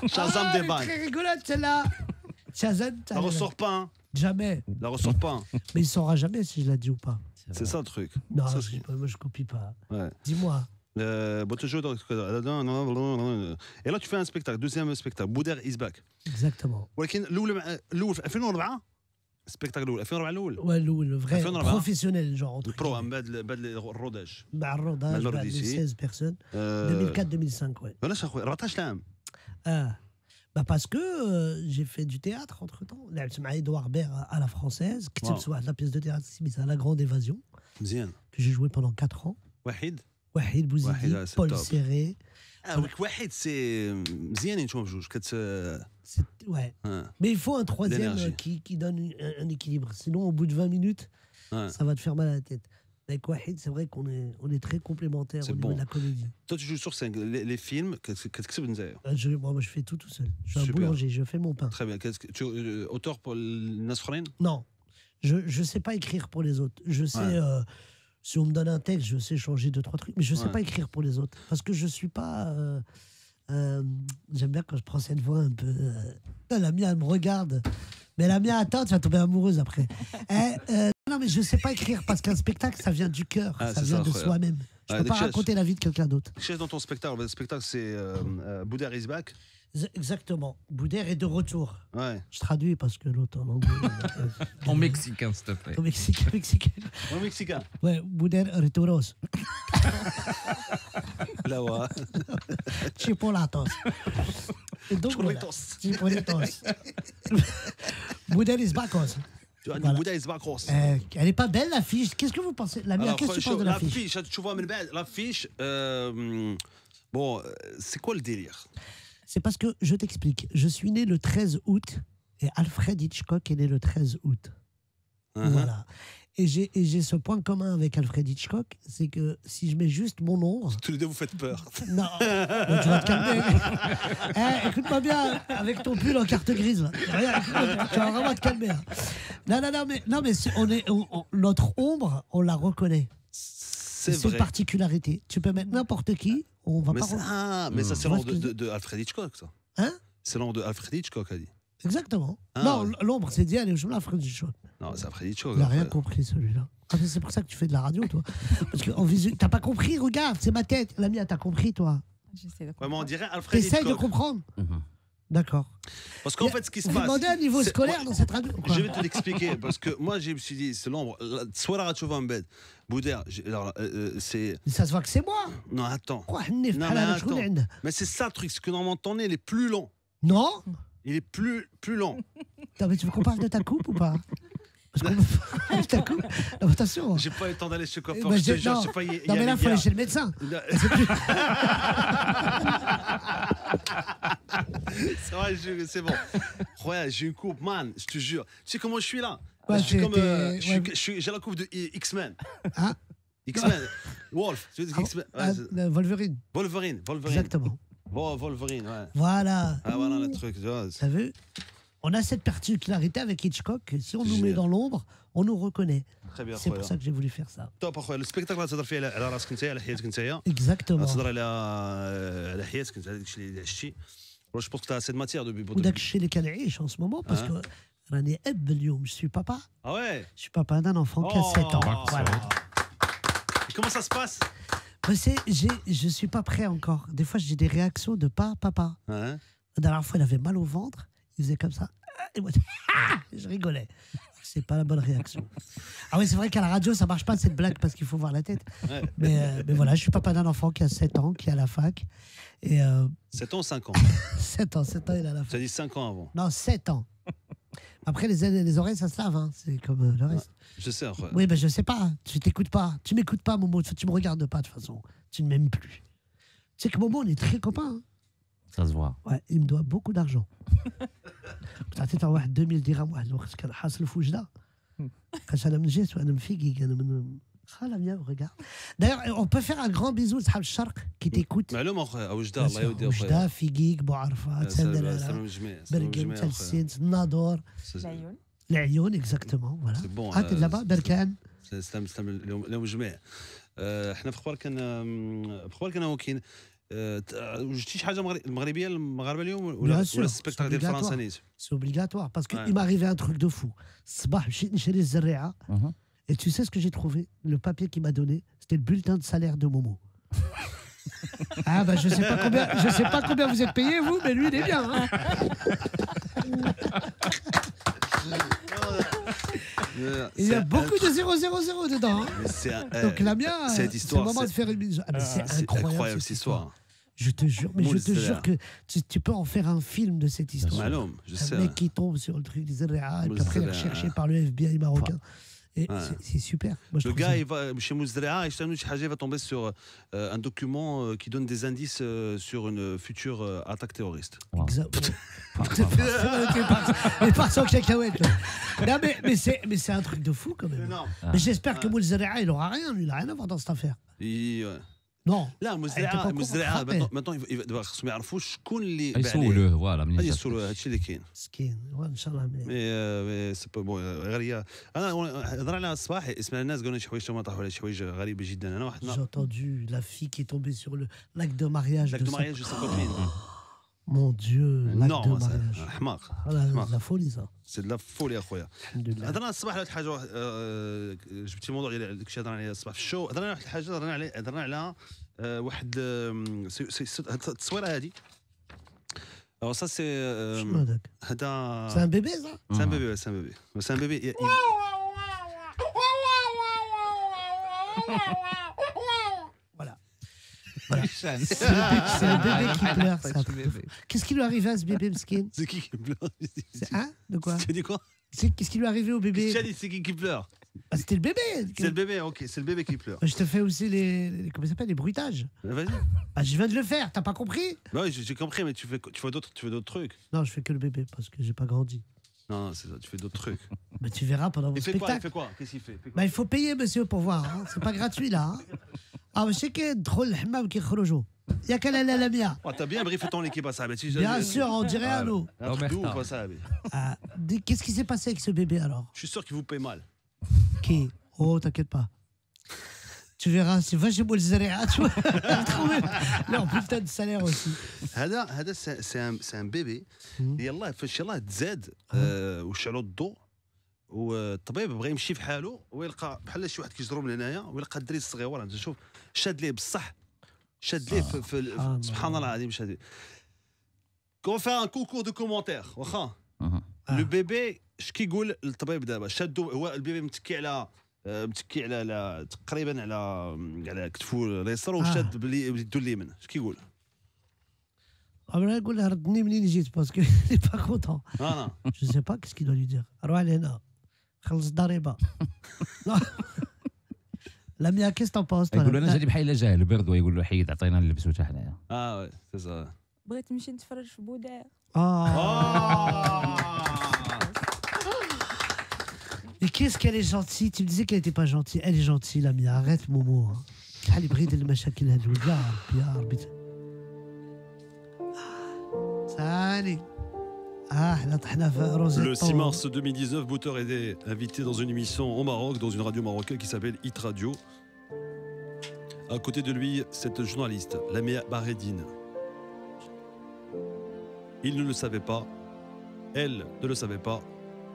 Shazam des Elle est vannes. très rigolote celle-là. Shazam, La ressort pas, hein. Jamais. La ressort pas. Hein. Mais il saura jamais si je la dis ou pas. C'est ça le truc. Non, Ça, je dis pas, moi je copie pas. Ouais. Dis-moi. Bon, tu joues dans- Et là, tu fais un spectacle, deuxième spectacle, Bouder is back. Exactement. ولكن الاول في 2004 السبيكتاكل الاول 2004 الاول Ouais, le vrai 2004. professionnel, genre entre البرو guillemets. بعد الروداج مع الروداج مع بعد الروديسي. les 16 personnes. آه، 2004-2005, ouais. علاش اخويا 14 عام Ah. Bah parce que j'ai fait du théâtre entre temps. لعبت مع Edouard Baird à la française. كتبت واحد la pièce de théâtre سميتها La Grande Évasion مزيان que j'ai joué pendant 4 ans. واحد Wahid Bouzidi, Wahid, c'est Paul top. Serré. ولك واحد سي مزيانين نتوما بجوج Ouais. Ouais. Mais il faut un troisième L'énergie. qui donne un équilibre. Sinon, au bout de 20 minutes, Ouais. ça va te faire mal à la tête. Avec Wahid, c'est vrai qu'on est très complémentaires C'est au niveau bon. de la comédie. Toi, tu joues sur scène. Les films, كتكتب نزايا. Moi, je fais tout seul. Je suis un Super. boulanger, je fais mon pain. Très bien. Tu auteur pour الناس اخرين؟ Non, je sais pas écrire pour les autres. Je sais, si on me donne un texte, je sais changer 2-3 trucs, mais je sais Ouais. pas écrire pour les autres. Parce que je suis pas. J'aime bien quand je prends cette voix un peu. La mienne, elle me regarde. Mais la mienne, attends, tu vas tomber amoureuse après. Non, mais je sais pas écrire parce qu'un spectacle, ça vient du cœur, Ah, ça c'est vient ça, de frère. soi-même. Je Ouais, peux des pas choses. raconter la vie de quelqu'un d'autre. Chef dans ton spectacle, le spectacle c'est Bouder is back. Exactement. Boudère est de retour. Ouais. Je traduis parce que l'autre en anglais. En mexicain, s'il te plaît. Au mexicain. En mexicain. Ouais, Boudère retoros. Là, ouais. Chipolatos. Et donc, voilà. Chipolatos. Chipolatos. Boudère is bacos. Tu vois, Voilà. Bouder is back Ross. Elle est pas belle l'affiche. Qu'est-ce que vous pensez? La mienne, Alors, qu'est-ce que tu penses de l'affiche? l'affiche, tu vois, l'affiche, bon, c'est quoi le délire? C'est parce que, je t'explique, je suis né le 13 août et Alfred Hitchcock est né le 13 août. Voilà. Et j'ai ce point commun avec Alfred Hitchcock, c'est que si je mets juste mon ombre... Tous les deux, vous faites peur. Non, mais tu vas te calmer. Écoute-moi bien, avec ton pull en carte grise, là. Regarde, écoute-moi bien, tu vas vraiment te calmer. Hein. Non, mais notre ombre, on la reconnaît. C'est C'est une vrai. particularité. Tu peux mettre n'importe qui, on va Mais pas... mais ça, c'est Tu vois l'ombre ce que je de Alfred Hitchcock, ça. Hein? C'est l'ombre de Alfred Hitchcock, a dit. Exactement. Ah, Non, ouais. l'ombre, c'est dit, allez, je me la ferai du choix. Non, c'est Alfred Hitchcock. Il n'a rien Alfred. compris, celui-là. Ah, mais c'est pour ça que tu fais de la radio, toi. Parce que en visu... T'as pas compris, regarde, c'est ma tête. La mienne, t'as compris, toi. J'essaie de Ouais, mais on comprendre. dirait Alfred T'essayes de Hitchcock. comprendre. Mhm. D'accord. Parce qu'en fait, ce qui se Vous passe. demandez un niveau c'est- scolaire moi, dans cette radio ou quoi? Je vais te l'expliquer parce que moi, je me suis dit, c'est l'ombre. Soit la radio en bed. Bouder, alors, c'est. Ça se voit que c'est moi. Non, attends. Quoi, Hnif, Non, Halal, mais شكون attends. عندنا؟ Mais c'est ça le truc, c'est que normalement ton nez, il est plus long. Non. Il est plus long. Attends, mais tu veux qu'on parle de ta coupe ou pas? Parce qu'on peut ta coupe. Non, mais attention. J'ai pas eu le temps d'aller chez le coiffeur. Bah, je te j'ai- jure, non. je sais pas, il y Non, mais là, il faut avait aller chez le médecin. C'est vrai, c'est bon. Ouais, j'ai une coupe, man, je te jure. Tu sais comment je suis là? Ouais, Je suis comme. t'es- J'ai la coupe de X-Men. Hein? X-Men. Wolf. Tu veux dire X-Men? Ouais, c'est- Wolverine. Wolverine. Exactement. Wolverine, ouais. Voilà. Ah, voilà le truc. tu vois, T'as vu? On a cette particularité avec Hitchcock. Que si on nous met Génial. dans l'ombre, on nous reconnaît. Très bien, C'est pour خويا. ça que j'ai voulu faire ça. توب اخويا السبيكتاكل غتهضر فيه على راسك نتايا على حياتك نتايا Exactement. غتهضر على حياتك انت هذاك الشيء اللي عشتي جو بونس كو سيد ماتيير دو وداك الشيء اللي كنعيش en ce moment parce Hein? que راني اب اليوم. Je suis papa. اه ouais. Je suis papa d'un enfant qui a 7 ans. Oh. Voilà. Et comment ça se passe? Mais je suis pas prêt encore. Des fois, j'ai des réactions de pas papa. Hein? La dernière fois, il avait mal au ventre. Il faisait comme ça. Et moi, je rigolais. C'est pas la bonne réaction. Ah oui, c'est vrai qu'à la radio, ça marche pas cette blague parce qu'il faut voir la tête. Ouais. Mais voilà, je suis papa d'un enfant qui a 7 ans, qui est à la fac. Et 7 ans ou 5 ans? 7 ans, il est à la Tu as fac. dit 5 ans avant. Non, 7 ans. Après, les oreilles, ça se lave. Hein. C'est comme le reste. Je sais, ouais. Oui, ben je sais pas. Tu t'écoutes pas. Tu m'écoutes pas, Momo. Tu me regardes pas, de toute façon. Tu ne m'aimes plus. Tu sais que Momo, on est très copains. Hein. Ça se voit. Ouais, il me doit beaucoup d'argent. كنت عطيته واحد 2000 درهم واحد الوقت كان حاصل في وجده. قالت انا من جيت وانا مفيكيك انا من خاله bien regarde. D'ailleurs on peut faire un grand bisou لصحاب الشرق qui t'écoute. معلوم اخويا وجده الله يودي اخويا. وجده فيكيك بوعرفه سلام تسندر الجميع. برقم تلسينت الناظور العيون العيون اكزاكتومون فوالا. C'est bon, هاك دابا بركان. سلام اليوم الجميع. احنا في اخبارك انا وكاين وجدتي شي حاجه مغربيه المغاربه اليوم ولا السبيكتاكل ديال فرنسا نيت؟ C'est obligatoire parce qu'il m'est arrivé un truc de fou. الصباح مشيت نشري الزريعه. Et tu sais ce que j'ai trouvé? Le papier qu'il m'a donné, c'était le bulletin de salaire de Momo. Ah bah je sais pas combien vous êtes payé vous, mais lui il est bien. Hein. Il y a beaucoup de 000 dedans. Hein. Donc la mienne, c'est le moment de faire une mise. Ah, mais c'est incroyable cette histoire. Je te jure, mais je te jure que tu peux en faire un film de cette histoire. Un mec qui tombe sur le truc des Zerrea et puis après il est recherché par le FBI marocain. Et c'est super. Moi, le gars, il va chez Mouzderea et il va tomber sur un document qui donne des indices sur une future attaque terroriste. Exactement. Mais pas sans cacahuète. Non, mais c'est un truc de fou quand même. Mais j'espère que Mouzderea, il n'aura rien. Lui, il n'a rien à voir dans cette affaire. Non. لا مزرعه maintenant il doit خصهم يعرفوا شكون اللي يسولوه فوالا منين يسولوه هادشي اللي كاين مسكين ان شاء الله مليح مي سي با بون غير انا هضر على الصباح اسمع الناس قالوا لي شي حوايج ما طاحوا على شي حوايج غريبه جدا انا واحد j'ai entendu la fille qui est tombée sur le lac de mariage de sa copine. Mon Dieu, lac de mariage. حماق la folie ça. C'est de la folie اخويا. هضرنا الصباح على حاجه جبتي الموضوع ديال داكشي هضرنا عليه الصباح في الشو هضرنا على واحد الحاجه هضرنا على واحد التصويره هذه alors ça c'est هذا c'est un bébé ça c'est un bébé c'est un bébé voilà c'est le bébé qui pleure ça. Qu'est-ce qui lui arrive à ce bébé mesquin? C'est qui pleure? Hein? De quoi? Tu dis quoi? Qu'est-ce qui lui est arrivé au bébé? C'est qui pleure? Ah, c'était le bébé. C'est le bébé, ok, c'est le bébé qui pleure. Je te fais aussi les comment ça s'appelle, les bruitages. Vas-y. Ah, je viens de le faire, t'as pas compris? Bah oui, j'ai compris, mais tu fais d'autres trucs. Non, je fais que le bébé parce que j'ai pas grandi. Non, c'est ça, tu fais d'autres trucs. Bah tu verras pendant mon spectacle. Il fait quoi? Qu'est-ce qu'il fait? Bah il faut payer monsieur pour voir, hein. C'est pas gratuit là. Hein. Ah, je sais que يدخل الحمام كيخرجوا. يا كلا لا ميا. T'as bien briefé ton équipe à ça, mais bien sûr, on dirait à nous. Qu'est-ce qui s'est passé avec ce bébé alors? Je suis sûr qu'il vous paye mal. Qui? Oh, t'inquiète pas. Tu verras, si va chez Moulzerea, tu vas trouver leur putain de salaire aussi. هذا c'est un bébé. يلاه فاش يلاه تزاد وشعلوا الضوء والطبيب بغى يمشي في حاله ويلقى بحال شي واحد كيجرو من هنايا ويلقى الدري الصغير انت شوف شاد ليه بصح شاد ليه في سبحان الله العظيم شاد ليه. كون فير ان كونكور دو كومونتير واخا لو بيبي اش كيقول للطبيب دابا شادو هو البيبي متكي على تقريبا على كتفو اليسار وشاد بيدو اليمين اش كيقول؟ انا نقول له ردني منين جيت باسكو لي با كونتون. جو سي با كيس كي دو لي دير روح لهنا خلص الضريبه. لا ميا كيس طون بوست يقول انا جاني بحال جاهل برد ويقول له حيد عطينا نلبسو حتى حنايا. وي سي سا. بغيت نمشي نتفرج في بودار. Mais qu'est-ce qu'elle est gentille? Tu me disais qu'elle n'était pas gentille. Elle est gentille, la Mia. Arrête, Momo. شحال يبغي المشاكل هذو يا ربي. ثاني. احنا طحنا في روزيتو. Le 6 mars 2019, Bouter était invité dans une émission au Maroc, dans une radio marocaine qui s'appelle Hit Radio. À côté de lui, cette journaliste, Lamia Baredine. Il ne le savait pas. Elle ne le savait pas.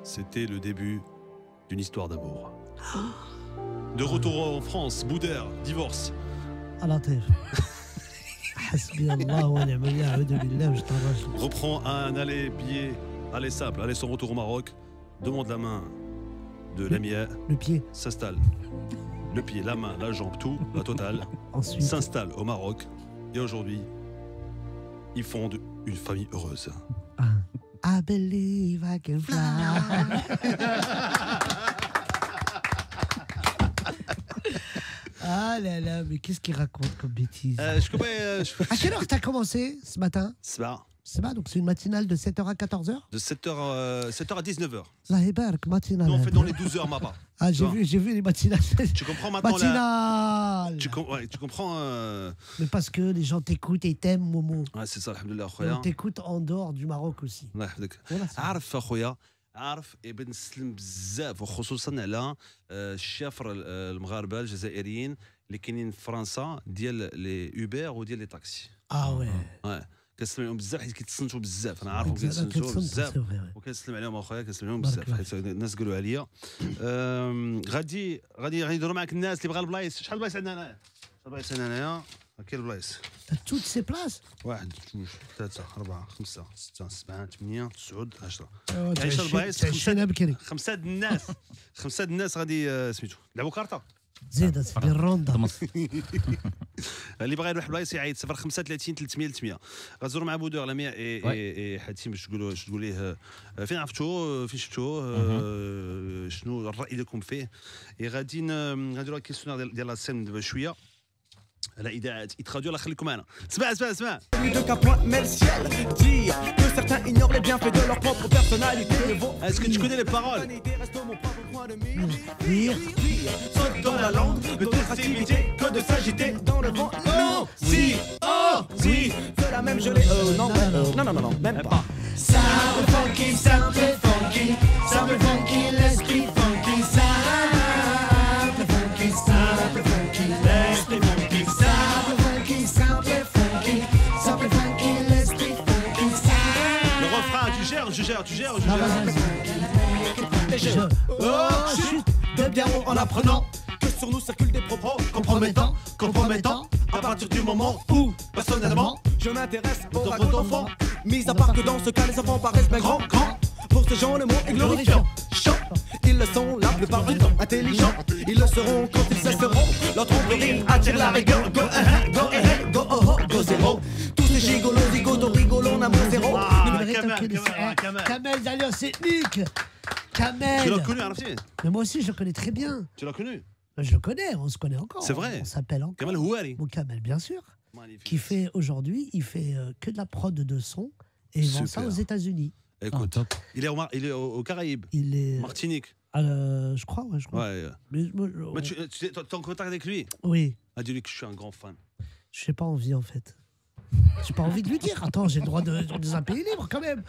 C'était le début d'une histoire d'amour. De retour en France, Bouder, divorce. Reprend un aller simple, aller son retour au Maroc, demande la main de Lamia. Le pied. S'installe. Le pied, la main, la jambe, tout, la totale. S'installe au Maroc. Et aujourd'hui, ils fondent une famille heureuse. I believe I can fly. Ah là là, mais qu'est-ce qu'il raconte comme bêtise? Je À quelle heure t'as commencé ce matin? C'est donc c'est une matinale de 7h à 14h? De 7h à 19h. Allah يبارك matinale. Nous, on fait dans les 12 heures, Mapa. Ah, j'ai vu les matinales. Tu comprends maintenant Matinale. Tu comprends Mais parce que les gens t'écoutent et t'aiment, Momo. Ouais, c'est ça, alhamdoulilah, Et خويا. on t'écoute en dehors du Maroc aussi. الله يحفظك. Voilà, c'est- عارف اخويا عارف بنسلم بزاف وخصوصا على الشفر المغاربه الجزائريين اللي كاينين في فرنسا ديال لي اوبر وديال لي تاكسي. Ah ouais. كنسلم عليهم بزاف حيت كيتصنتوا بزاف انا عارفهم Exact- كيتصنتوا c'est بزاف vrai, ouais. وكنسلم عليهم اخويا كنسلم عليهم بارك بزاف الله حيت الناس قالوا عليا غادي يديروا معك الناس اللي بغا البلايص شحال البلايص عندنا هنايا شحال البلايص عندنا هنايا كاين البلايص T'as toutes ces places? 1 2 3 4 5 6 7 8 9 10 Oh, عايشه البلايص تعيشنا بكري. خمسه د الناس غادي سميتو لعبوا كارطه زيد سي ديال الروندا. اللي بغى يروح بلايص يعيط 035 300 300 غزوروا مع بودور لميع اي حاتم باش تقول ليه فين عرفتوه فين شفتوه شنو الراي ديالكم فيه غادي نديروا الكيسيونير ديال لا سين دابا شويه على اذاعه يتراديو الله يخليكم معنا اسمع De qu'un point met le ciel, dire que certains ignorent les bienfaits de leur propre personnalité. Est-ce que tu connais les paroles? Reste mon propre point de mire. Rire. Saute dans la langue, de d'autres activités que de s'agiter dans le vent. Non, si, oh, si, c'est la même gelée. Non, même pas. Simple funky, l'esprit funky, simple funky, l'esprit funky, simple funky, l'esprit funky, simple. Le refrain, tu gères. Ah, vas-y. Et je, oh, chute de bien haut en apprenant que sur nous circulent des propos compromettants. À partir du moment où, personnellement, je m'intéresse aux ragots d'enfants. Mis à part que dans ce cas, les enfants paraissent bien grands. Pour ces gens, le mot est glorifiant. Chant, ils le sont la plupart du temps. Intelligents, ils le seront quand ils cesseront. Leur tromperie attire la rigueur. Go ahead, go ahead, go oh oh, go zéro. Tous ces gigolos, zigotos, rigolos, n'amour zéro. Kamel d'Alliance Ethnique. Kamel. Tu l'as connu, Arafti? Mais moi aussi, je le connais très bien. Tu l'as connu? Je le connais, on se connaît encore. C'est vrai. On s'appelle encore. Kamel Houari. Mon Kamel, bien sûr. Magnifique. Qui fait aujourd'hui, il fait que de la prod de son et il vend ça Super. aux États-Unis. Écoute, top. il est aux Caraïbes, Il est. Martinique. Je crois, ouais, je crois. Ouais. Mais tu es en contact avec lui? Oui. Dis-lui que je suis un grand fan. Je n'ai pas envie en fait. J'ai pas envie de lui dire. Attends, j'ai le droit de un pays libre quand même.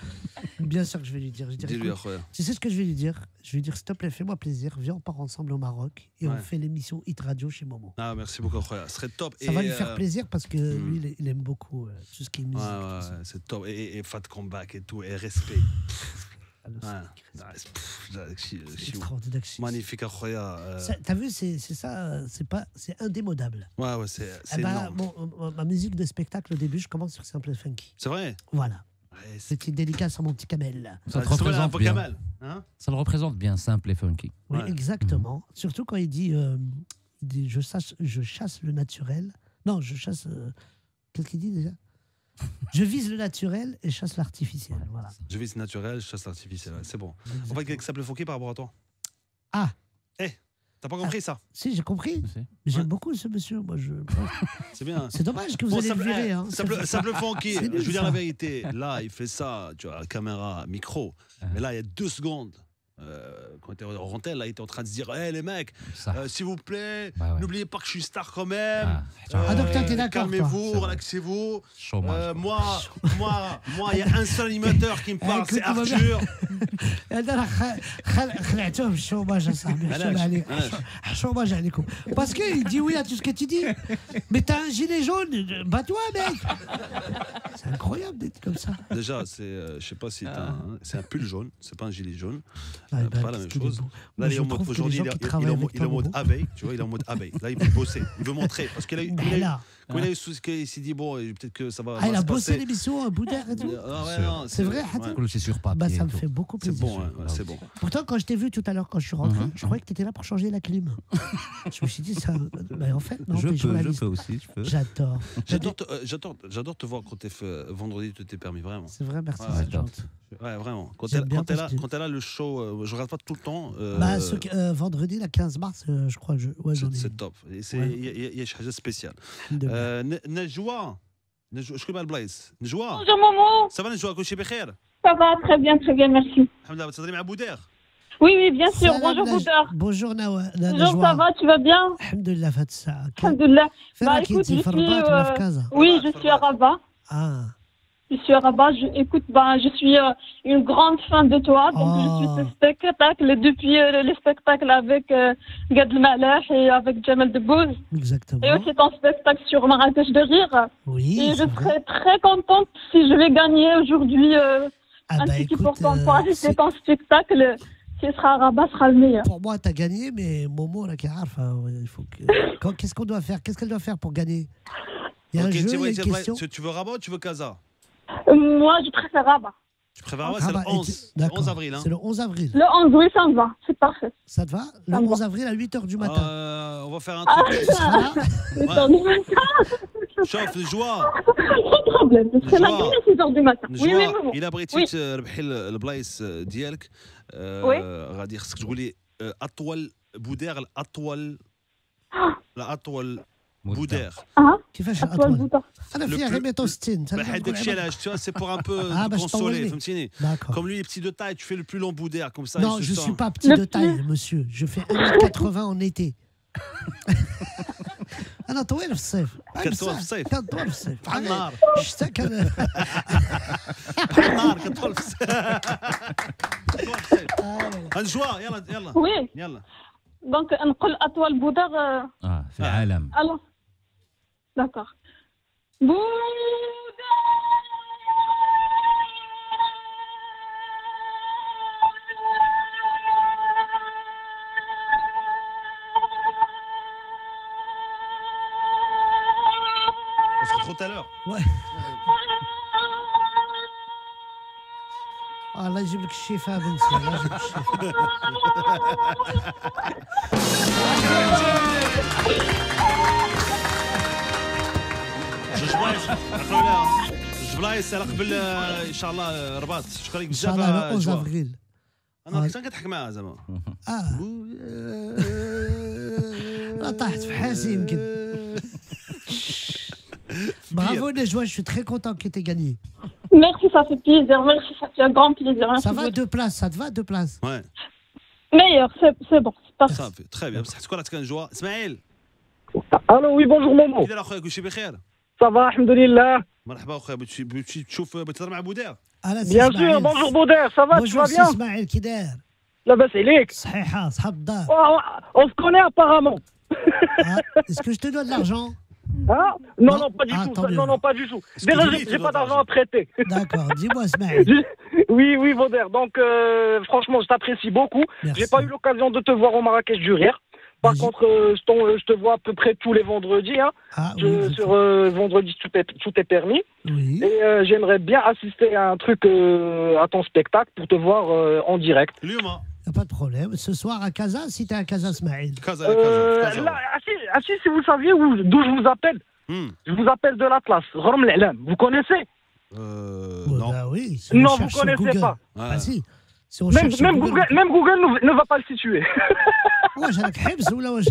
Bien sûr que je vais lui dire. Je vais dire, Dis-lui, écoute, Akhoya. tu sais ce que je vais lui dire? Je vais lui dire, s'il te plaît, fais-moi plaisir, viens, on part ensemble au Maroc et on Ouais. fait l'émission Hit Radio chez Momo. Ah, merci beaucoup, Akhoya. Ce serait top. Ça va lui faire plaisir parce que lui, il aime beaucoup tout ce qui est musique. Ouais, c'est top. Et Fat Comeback et tout, et respect. Magnifique, Akhoya. T'as vu, c'est ça, c'est indémodable. Ouais, c'est énorme. Ma musique de spectacle au début, je commence sur Simple Funky. C'est vrai? Voilà. Petite dédicace à mon petit Kamel. Ça te représente bien. Hein? Ça le représente bien, simple et funky. Oui, Ouais. exactement. Surtout quand il dit je chasse le naturel. Non, je chasse. Qu'est-ce qu'il dit déjà? Je vise le naturel et chasse l'artificiel. Voilà. Je vise naturel, je chasse l'artificiel. Ouais, c'est bon. On va avec Simple Funky par rapport à toi. Ah, T'as pas compris ça? si, j'ai compris. J'aime beaucoup ce monsieur. Moi, C'est bien. C'est dommage que vous allez le virer. Hein. Simple Funky, C'est je nul, veux dire ça. la vérité. Là, il fait ça, tu vois, caméra, micro. Mais là, il y a 2 secondes. Quand il était en rentelle, là, il était en train de se dire hey, les mecs, s'il vous plaît, n'oubliez pas que je suis star quand même. Donc, toi, t'es d'accord, calmez-vous, toi. relaxez-vous. Chômage. Moi, il y a un seul animateur qui me parle, c'est écoute, Arthur. خلعتوه بالشوماج اصاحبي الشوماج عليكم باسكو يدي وي tout ce que tu dis mais t'as un gilet jaune bats-toi mec c'est incroyable d'être comme ça. Déjà, je sais pas si c'est un pull jaune, c'est pas un gilet jaune. Ah, bah, pas la même qu'est-ce qu'il est chose. beau. Là, il est en mode aujourd'hui, il est en mode abeille, tu vois, il est en mode abeille. Là, il veut bosser, il veut montrer parce qu'il a eu quand il a eu ce qu'il s'est dit bon, peut-être que ça va. Ah, il a bossé l'émission Boudère et tout. C'est vrai, C'est sur papier. bah ça me fait beaucoup C'est plaisir. bon, c'est bon. Pourtant, quand je t'ai vu tout à l'heure, quand je suis rentré, je croyais que tu étais là pour changer la clim. Je me suis dit, ça. Mais en fait, non, Je t'es peux journaliste. aussi, je peux. J'adore. J'adore te voir quand t'es vendredi, tout est permis, vraiment. C'est vrai, merci. Ouais, c'est gentil. Ouais, vraiment. Quand J'aime bien elle a le show je regarde pas tout le temps. Bah, vendredi, le 15 mars, je crois que ouais, j'en ai. C'est top. Il y a quelque chose de spécial. Najwa, je connais Blaise. Najwa. Bonjour Momo. Ça va Najwa, كل شيء بخير. Ça va très bien, merci. الحمد لله. تهضري مع بودير. Oui, oui, bien sûr. Bonjour Boudar. Bonjour Nawa. Bonjour, ça va, tu vas bien? Alhamdulillah, fait ça. Alhamdulillah. Bah écoute, je suis... Oui, je suis à Rabat. Ah. Je suis à Rabat. Écoute, je suis une grande fan de toi. Donc je suis ce spectacle depuis les spectacles avec Gad Maleh et avec Jamel Debbouze. Exactement. Et aussi ton spectacle sur Marrakech de Rire. Oui. Et je serais très contente si je vais gagner aujourd'hui un ticket pour assister ton spectacle. Si sera à Rabat, sera le meilleur. Pour moi, tu as gagné, mais Momo, là, il faut que... Qu'est-ce qu'on doit faire? Qu'est-ce qu'elle doit faire pour gagner? Il y a un jeu, il y a une question. Tu veux Rabat ou tu veux Casa? Moi, je préfère Rabat. Tu préfères Rabat, c'est le 11 avril. Hein. C'est le 11 avril. Le 11, oui, ça me va. C'est parfait. Ça te va? Le 11 avril à 8h du matin. On va faire un truc. 8h du matin. شوف الجوا Pas de problème. C'est la journée à 6h du matin. Oui, oui, oui. إلا بغيتي تربحي البلايص ديالك غادي خصك تقولي أطول بودير الأطول بودير. كيفاش الأطول؟ أنا فيها غير 160. بحال داكشي علاش tu vois c'est pour un peu consoler فهمتيني. Comme lui est petit de taille, tu fais le plus long boudère comme ça. Non, je suis pas petit de taille, monsieur. Je fais 1m80 en été. أنا طويل في الصيف. كطول في الصيف. كطول في الصيف. بحال النار. الشتاء كان بحال النار كطول في الصيف. هنجوا يلا. وي. يلا. دونك نقول أطول بودر. في العالم. الله. داكور. بودر. Tout à l'heure. Ouais. الله يجيب لك الشفاء بنتي الله يجيب لك الشفاء. جوج بلايص على قبل ان شاء الله رباط. شكرا لك بزاف. ان شاء الله 11 افريل. انا كنت كنضحك معاها زعما. لا طاحت في حاسي يمكن. Bravo Najwa, je suis très content que tu aies gagné. Merci, ça fait plaisir. Merci, ça fait un grand plaisir. Ça va 2 places, ça te va 2 places? Ouais. Meilleur, c'est bon, c'est parfait. Ça fait très bien. بصح تكون عندك نجوى. اسماعيل. الو وي بونجور مومو. كي داير اخويا كلشي بخير؟ صافا الحمد لله. مرحبا اخويا بغيتي تشوف تهضر مع بودير؟ بيان سور بونجور بودير صافا tu vas bien؟ اسماعيل كي داير؟ لاباس عليك؟ صحيحة صحاب الدار. On se connaît apparemment. Est-ce que je te dois de l'argent? Ah non, non, pas du tout. Non, pas du tout. Déjà, j'ai pas d'argent à prêter. D'accord, dis-moi, Ismaël. Oui, Vaudère. Donc, franchement, je t'apprécie beaucoup. J'ai pas eu l'occasion de te voir au Marrakech du Rire. Par contre, je te vois à peu près tous les vendredis. Hein. Sur vendredi, tout est permis. Oui. Et j'aimerais bien assister à un truc, à ton spectacle pour te voir en direct. Luma. Pas de problème. Ce soir à Casa, si t'es à Casa, Ismaël. Casa. Là, si vous saviez d'où je vous appelle. Je vous appelle de l'Atlas, Rome l'Elam. Vous connaissez? Non. Bah oui. Non, vous connaissez pas. Ah si. Même Google ne va pas le situer. واش راك حبس ولا واش؟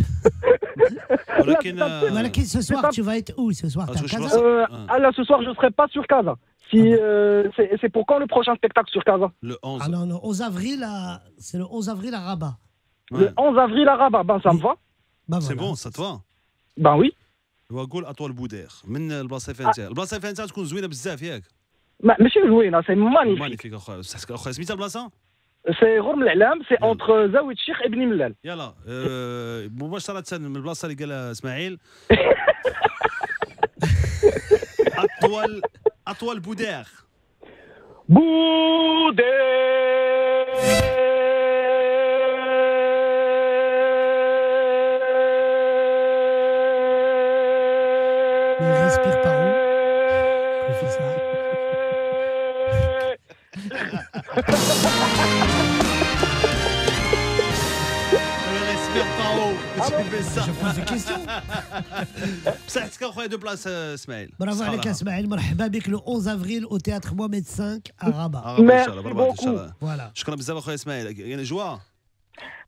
ولكن ce soir tu vas être où ce soir? T'es à Casa? Là, ce soir je serai pas sur Casa. C'est pour quand le prochain spectacle sur Casa? Le 11. Ah non, 11 avril c'est le 11 avril à Rabat. Le 11 avril à Rabat, ben ça me va. C'est bon, ça te va? Ben oui. وقول اطول بودير من البلاصه فين انت البلاصه فين انت تكون زوينه بزاف ياك ماشي زوينه سي مانيفيك مانيفيك اخويا بصح اخويا سميتها البلاصه سي غرم العلام سي اونتر زاويه الشيخ ابن ملال يلا مباشره من البلاصه اللي قالها اسماعيل اطول بودير Mais il respire par où? Il fait ça. Il respire par où? Je pose des questions. بصحتك اخويا دو بلاص اسماعيل. برافو عليك اسماعيل مرحبا بك لو 11 افريل au théâtre Mohamed V à Rabat. ان شاء الله برافو ان شاء الله. Voilà. شكرا بزاف اخويا اسماعيل. يعني جوا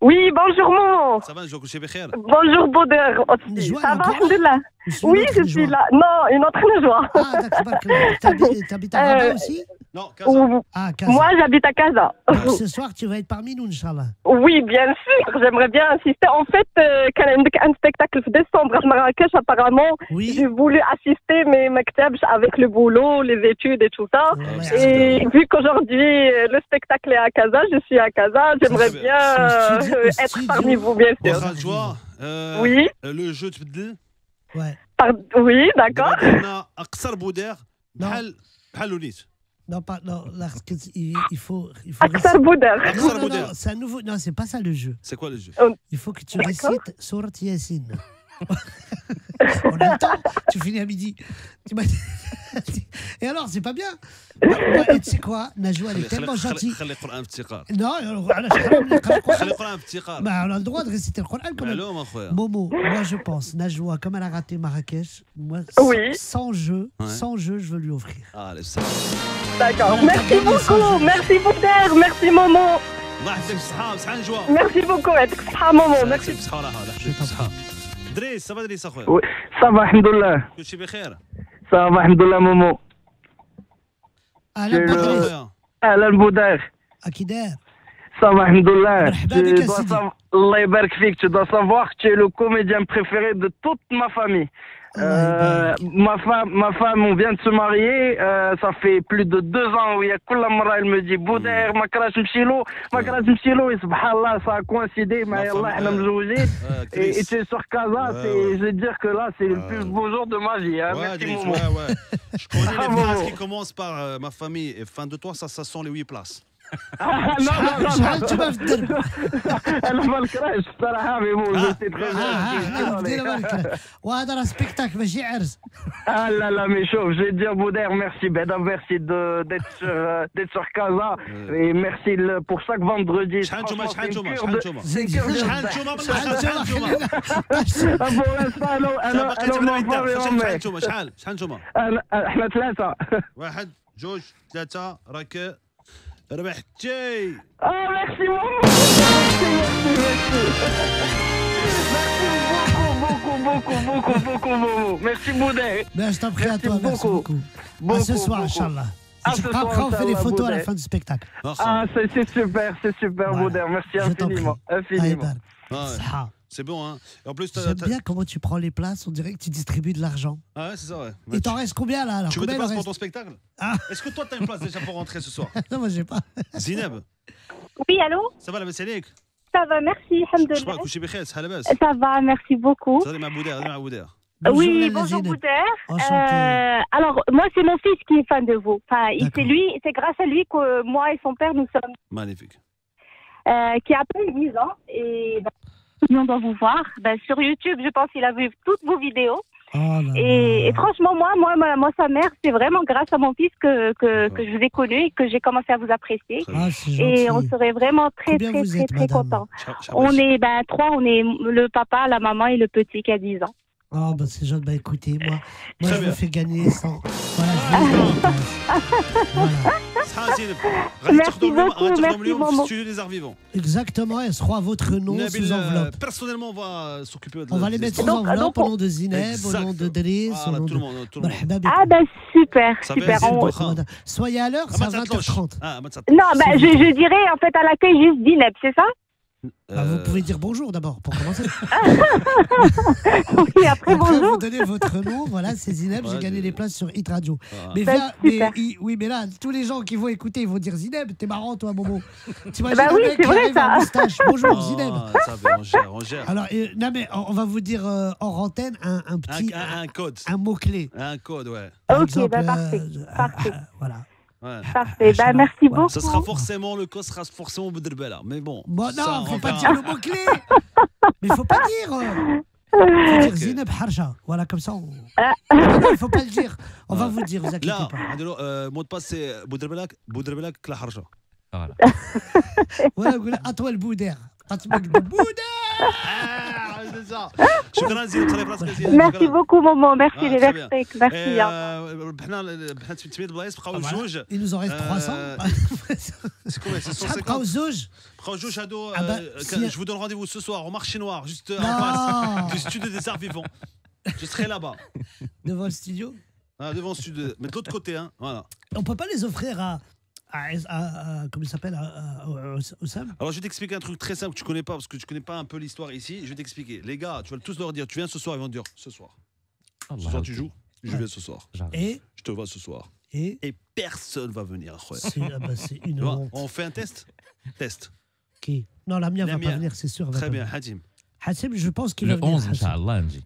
Oui, bonjour Momo. صافا نجوا كلشي بخير. Bonjour Bauder aussi. Ça va, alhamdoulilah. Oui, je suis là. Non, une autre Najwa. Ah, d'accord. T'habites à Rabat aussi? Non, Casa. Ah, Casa. Moi, j'habite à Casa. Ce soir, tu vas être parmi nous, Inch'Allah. Oui, bien sûr. J'aimerais bien assister. En fait, quand il y a un spectacle en décembre à Marrakech, apparemment, j'ai voulu assister, mais Maktabj avec le boulot, les études et tout ça. Et vu qu'aujourd'hui, le spectacle est à Casa, je suis à Casa, j'aimerais bien être parmi vous, bien sûr. Oui. Le jeu تبدل. Ouais. Oui, d'accord. قلنا اقصر بودير بحال وليت. Non, pas, non, là, il faut Aksar Bouder. Non, c'est un nouveau. Non, c'est pas ça le jeu. C'est quoi le jeu? Il faut que tu récites Surat Yasin. On a le temps, tu finis à midi. Et alors, c'est pas bien. Tu sais quoi, Najwa, elle est tellement gentille. خلي القرآن في التقار. Non, علاش حرام نقرا القرآن. خلي القرآن في التقار. Bah, on a le droit de réciter le Coran quand même. معلوم اخويا. Momo, moi je pense, Najwa, comme elle a raté Marrakech, moi, sans jeu, je veux lui offrir. Allez, ça. D'accord. Merci beaucoup. Merci Bouder. Merci Momo. الله يحفظك بصحة بصحة نجوا. Merci beaucoup. يعطيك الصحة Momo. Merci. بصحة وراحة الله يحفظك بصحة. دريس صافا دريس اخويا. صافا الحمد لله. كلشي بخير. صافا الحمد لله مومو. اهلا بدريس. اهلا بودير. كي داير؟ صافا الحمد لله. مرحبا بك سيدي. الله يبارك فيك. Tu dois savoir que tu es le comédien préféré de toute ma famille. Ma femme, on vient de se marier, ça fait plus de 2 ans où il y a كل مرة elle me dit بودير ما كراش نمشيلو ما كراش نمشيلو سبحان الله ça a coïncidé mais يلا احنا مزوجين et tu es sur Casa, je veux dire que là c'est le plus beau jour de ma vie. Merci Momo. Je connais les phrases qui commencent par ma famille et fin de toi ça sent les 8 places. شحال تبع في الدرب؟ انا ما نكرهش الصراحه مي بون جيتي تري وهذا راه سبيكتاكل ماشي عرس. لا لا مي شوف جي دير بودير ميرسي بعدا ميرسي d'être sur Casa et merci pour chaque vendredi. شحال نتوما شحال نتوما احنا 3 1 2 3 راك ربحتي. ميرسي beaucoup Momo. Merci Bouder. Ben, je t'en prie à toi, merci beaucoup. À ce soir, Inch'Allah. Après, on fait les photos à la fin du spectacle. Ah, c'est super Bouder. Merci infiniment. C'est bon, hein. Et en plus, j'aime bien comment tu prends les places, on dirait que tu distribues de l'argent. Ah ouais, c'est ça, ouais. Il t'en reste combien là alors? Tu veux des places pour ton spectacle? Est-ce que toi, t'as une place déjà pour rentrer ce soir? Non, moi j'ai pas. Zineb? Oui, allô? Ça va, la Messalik? Ça va, merci, alhamdoulilah. Ça va, merci beaucoup. Ça va, Bouder. Oui, bonjour Bouder. Alors, moi, c'est mon fils qui est fan de vous. Enfin, c'est grâce à lui que moi et son père, nous sommes... Magnifique. Qui a à peine 10 ans. Et on doit vous voir. Sur YouTube, je pense qu'il a vu toutes vos vidéos. Et franchement, moi, sa mère, c'est vraiment grâce à mon fils que je vous ai connu et que j'ai commencé à vous apprécier. Et on serait vraiment très contents. On est 3, on est le papa, la maman et le petit qui a 10 ans. Oh, c'est gentil. Écoutez, moi je me fais gagner sans. Voilà, Merci beaucoup, merci Momo. Les arts vivants. Exactement, elle sera à votre nom sous enveloppe. Personnellement, on va s'occuper de. On va les mettre sous enveloppe au nom de Zineb, au nom de Driss, au nom de. Ah super. Soyez à l'heure, c'est à 20h30. Non, je dirais en fait à l'accueil juste Zineb, c'est ça? Vous pouvez dire bonjour d'abord pour commencer. Oui, après bonjour. Vous donnez votre nom, voilà, c'est Zineb, j'ai gagné les places sur Hit Radio. Mais là, tous les gens qui vont écouter, ils vont dire Zineb, t'es marrant toi, Momo. T'imagines un mec qui arrive à moustache. Bonjour Zineb. On gère. Alors, non mais on va vous dire hors antenne un petit un code, un mot-clé. Un code, ouais. Ok, parfait. Voilà. Ouais. Parfait, merci beaucoup. Ça sera forcément, le code sera forcément Bouderbela. Mais bon. Non, faut pas dire le mot-clé. Mais faut pas dire. Faut dire Zineb Harja. Voilà, comme ça. Il faut pas le dire. On va vous dire, vous inquiétez pas. Là, mot de passe, c'est Bouderbela Kla Harja. Voilà, à toi le Bouder. Quand tu me dis Bouder. شكرا زين تهلاي براسك زين. ميرسي بوكو مومو، ميرسي لي très bien. فيرسيك، ميرسي. ربحنا 800 بلايص بقاو جوج. Il nous en reste 300. شحال بقاو زوج؟ بقاو جوج هادو. si- Je vous donne rendez-vous ce soir au marché noir, juste en face du studio des arts vivants. Je serai là-bas. Devant le studio. Devant le studio, mais de l'autre côté, hein. Voilà. On peut pas les offrir à comment il s'appelle, à Oussam. Alors je vais t'expliquer un truc très simple que tu connais pas parce que tu connais pas un peu l'histoire ici. Je vais t'expliquer. Les gars, tu vas tous leur dire, tu viens ce soir, ils vont te dire ce soir. Ce soir tu joues, je viens ce soir. Et je te vois ce soir. Et personne va venir. C'est une honte. On fait un test. Test. Qui? Non, la mienne va pas venir, c'est sûr. Très bien, Hatim. Hatim, je pense qu'il Le va venir. 11, Inch'Allah, Angie.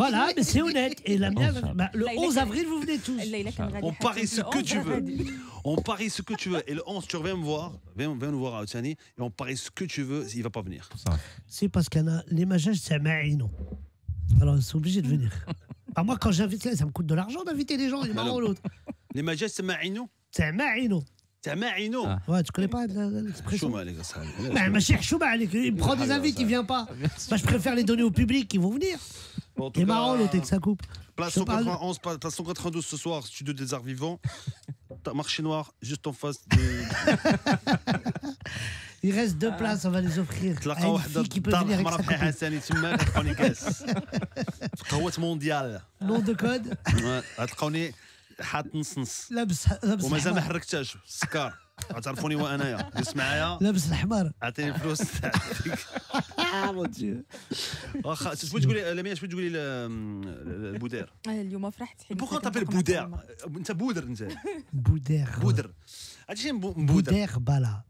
Voilà, mais c'est honnête. Et la mienne, le 11 avril, vous venez tous. On parie ce que tu veux. On parie ce que tu veux. Et le 11, tu reviens me voir. Viens nous voir à Otsani. Et on parie ce que tu veux. Il va pas venir. C'est parce qu'il y en a les mages, c'est Maïno. Alors, ils sont obligés de venir. Moi, quand j'invite, ça me coûte de l'argent d'inviter les gens. Il est marrant l'autre. Les mages, c'est Maïno. C'est Maïno. C'est Maïno. Ouais, tu connais pas l'expression. Il me prend des invités, il vient pas. Je préfère les donner au public, ils vont venir. C'est marrant l'autre que ça coupe. Place 191, place 192 ce soir, studio des arts vivants. Marché noir, juste en face de. Il reste 2 places, on va les offrir. À une fille qui peut venir avec sa copine. mondial. Nom de code. غتلقاوني حاط نص لابس ومازال ما حركتهاش السكر غتعرفوني وانايا جلس معايا لابس الحمار عطيني الفلوس تاعك واخا اش بغيت تقولي لميا اش بغيت تقولي البودير اليوم فرحت حيت بوكو طابيل بودير انت بودر انت بودر هادشي مبودر بودير بالا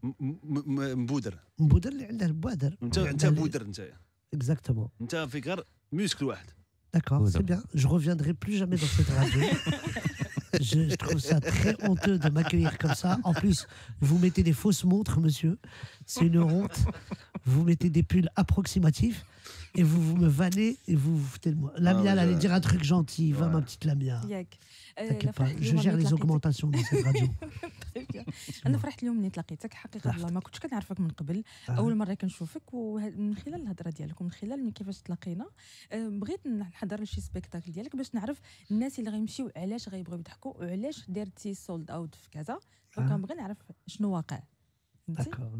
مبودر اللي عنده البوادر انت بودر انت اكزاكتومون انت فيك غير موسكل واحد. D'accord, c'est bien. Je reviendrai plus jamais dans cette radio. Je trouve ça très honteux de m'accueillir comme ça. En plus, vous mettez des fausses montres, monsieur. C'est une honte. Vous mettez des pulls approximatifs et vous me vannez et vous vous foutez de moi. Lamia, elle allait dire un truc gentil. Va, ma petite Lamia. T'inquiète pas, je gère les augmentations dans cette radio. انا فرحت اليوم ملي تلاقيتك حقيقه والله ما كنتش كنعرفك من قبل. اول مره كنشوفك ومن خلال الهضره ديالك ومن خلال كيفاش تلاقينا بغيت نحضر لشي سبيكتاكل ديالك باش نعرف الناس اللي غيمشيو علاش غيبغيو يضحكوا وعلاش درتي سولد اوت في كذا. كنبغي نعرف شنو واقع.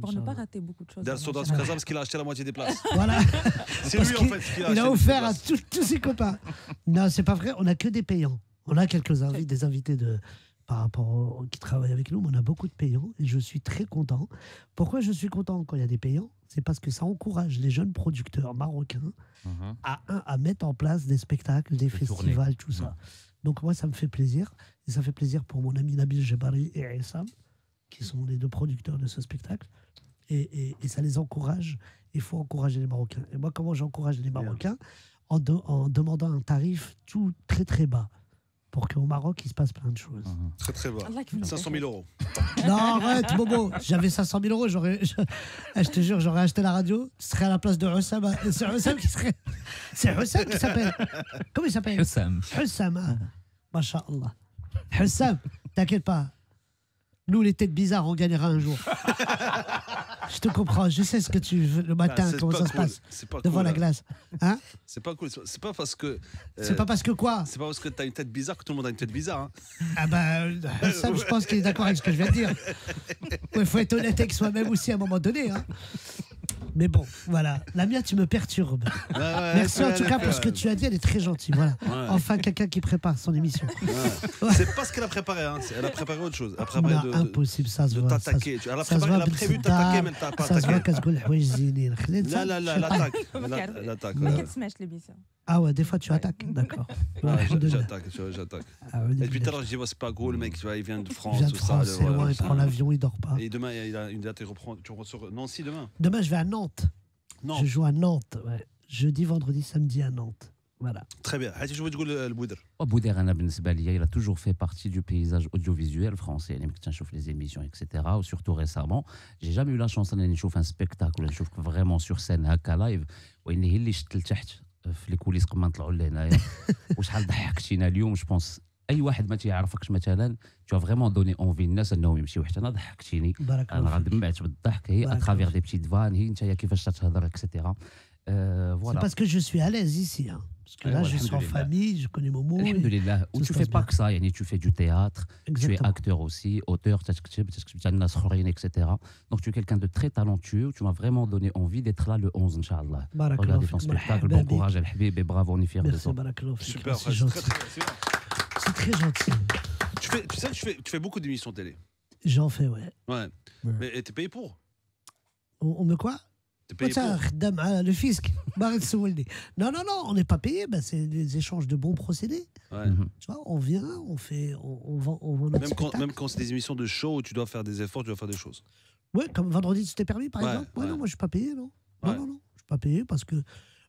Pour ne pas rater beaucoup de choses. Dans le Casa parce qu'il a acheté la moitié des places. Voilà. C'est lui en fait qui a acheté. Il a offert à tous ses copains. Non, c'est pas vrai. On a que des payants. On a quelques des invités par rapport qui travaillent avec nous, mais on a beaucoup de payants et je suis très content. Pourquoi je suis content quand il y a des payants? C'est parce que ça encourage les jeunes producteurs marocains à mettre en place des spectacles, des festivals, tout ça. Donc moi, ça me fait plaisir. Et ça fait plaisir pour mon ami Nabil Jebari et Essam, qui sont les 2 producteurs de ce spectacle. Et ça les encourage. Il faut encourager les Marocains. Et moi, comment j'encourage les Marocains? En demandant un tarif tout très très bas. Pour qu'au Maroc, il se passe plein de choses. Très très bas. 500 000 euros. Non, arrête, Bobo. J'avais 500 000 euros. Je te jure, j'aurais acheté la radio. Ce serait à la place de Hussam. C'est Hussam qui serait. C'est Hussam qui s'appelle. Comment il s'appelle? Hussam. Masha'Allah. Hussam, t'inquiète pas. Nous, les têtes bizarres, on gagnera un jour. Je te comprends, je sais ce que tu veux le matin, comment ça se passe devant la glace. Hein? C'est pas cool, c'est pas parce que. C'est pas parce que quoi? C'est pas parce que t'as une tête bizarre que tout le monde a une tête bizarre. Hein. Ah bah, ça, je pense qu'il est d'accord avec ce que je viens de dire. Il faut être honnête avec soi-même aussi à un moment donné. Hein. Mais bon, voilà. Lamia, tu me perturbes. Merci en tout cas pour ce que tu as dit, elle est très gentille. Voilà. Enfin, quelqu'un qui prépare son émission. C'est pas ce qu'elle a préparé, hein. Elle a préparé autre chose. Elle a préparé impossible, ça se voit. De t'attaquer. Elle a prévu de t'attaquer, mais elle t'a pas attaqué. Ça se voit qu'elle se goule حوايج زينين. لا l'attaque. ما كتسمعش l'émission. Ah ouais, des fois tu attaques, d'accord. J'attaque. Et puis tout à l'heure, je dis, c'est pas cool, le mec, il vient de France, tout ça. C'est loin, il prend l'avion, il dort pas. Et demain, il a une date, il reprend. Tu reprends sur Nancy demain? Demain, je vais à Nantes. Je joue à Nantes, ouais. Jeudi, vendredi, samedi à Nantes. Voilà. Très bien. Hadi, je veux dire le Bouder. Bouder, il a toujours fait partie du paysage audiovisuel français. Je trouve les émissions, etc. Ou surtout récemment, j'ai jamais eu la chance de voir un spectacle, de voir vraiment sur scène, هكا live. وإنه هي اللي شت لتحت في لي كوليس قبل ما نطلعوا لهنايا. وشحال ضحكتينا اليوم. جو بونس اي واحد ما تيعرفكش مثلا tu as vraiment donné envie الناس انهم يمشيو حتى انا ضحكتيني. انا غندمعت بالضحك هي اترافيغ دي بتيت فان هي انت كيفاش تهضر اكسيتيرا. Voilà. C'est parce que je suis à l'aise ici. Hein. Parce que là, je suis en famille, je connais mon mot. Alhamdulillah. Où tu fais pas que ça, tu fais du théâtre, tu es acteur aussi, auteur, etc. Donc tu es quelqu'un de très talentueux, tu m'as vraiment donné envie d'être là le 11, Inch'Allah. Regardez ton spectacle, bon courage, Al-Habib, et bravo, on est fiers de toi. Super, c'est gentil. C'est très gentil. Tu fais beaucoup d'émissions télé. J'en fais, ouais. Ouais. Mais t'es payé pour? On me quoi? Le fisc. Non, on n'est pas payé. Ben, c'est des échanges de bons procédés. Ouais. Tu vois, on vient, on vend notre spectacle. Même quand c'est des émissions de show où tu dois faire des efforts, tu dois faire des choses. Ouais, comme vendredi, c'était permis, par exemple. Non, moi, je suis pas payé, non. Non, je suis pas payé parce que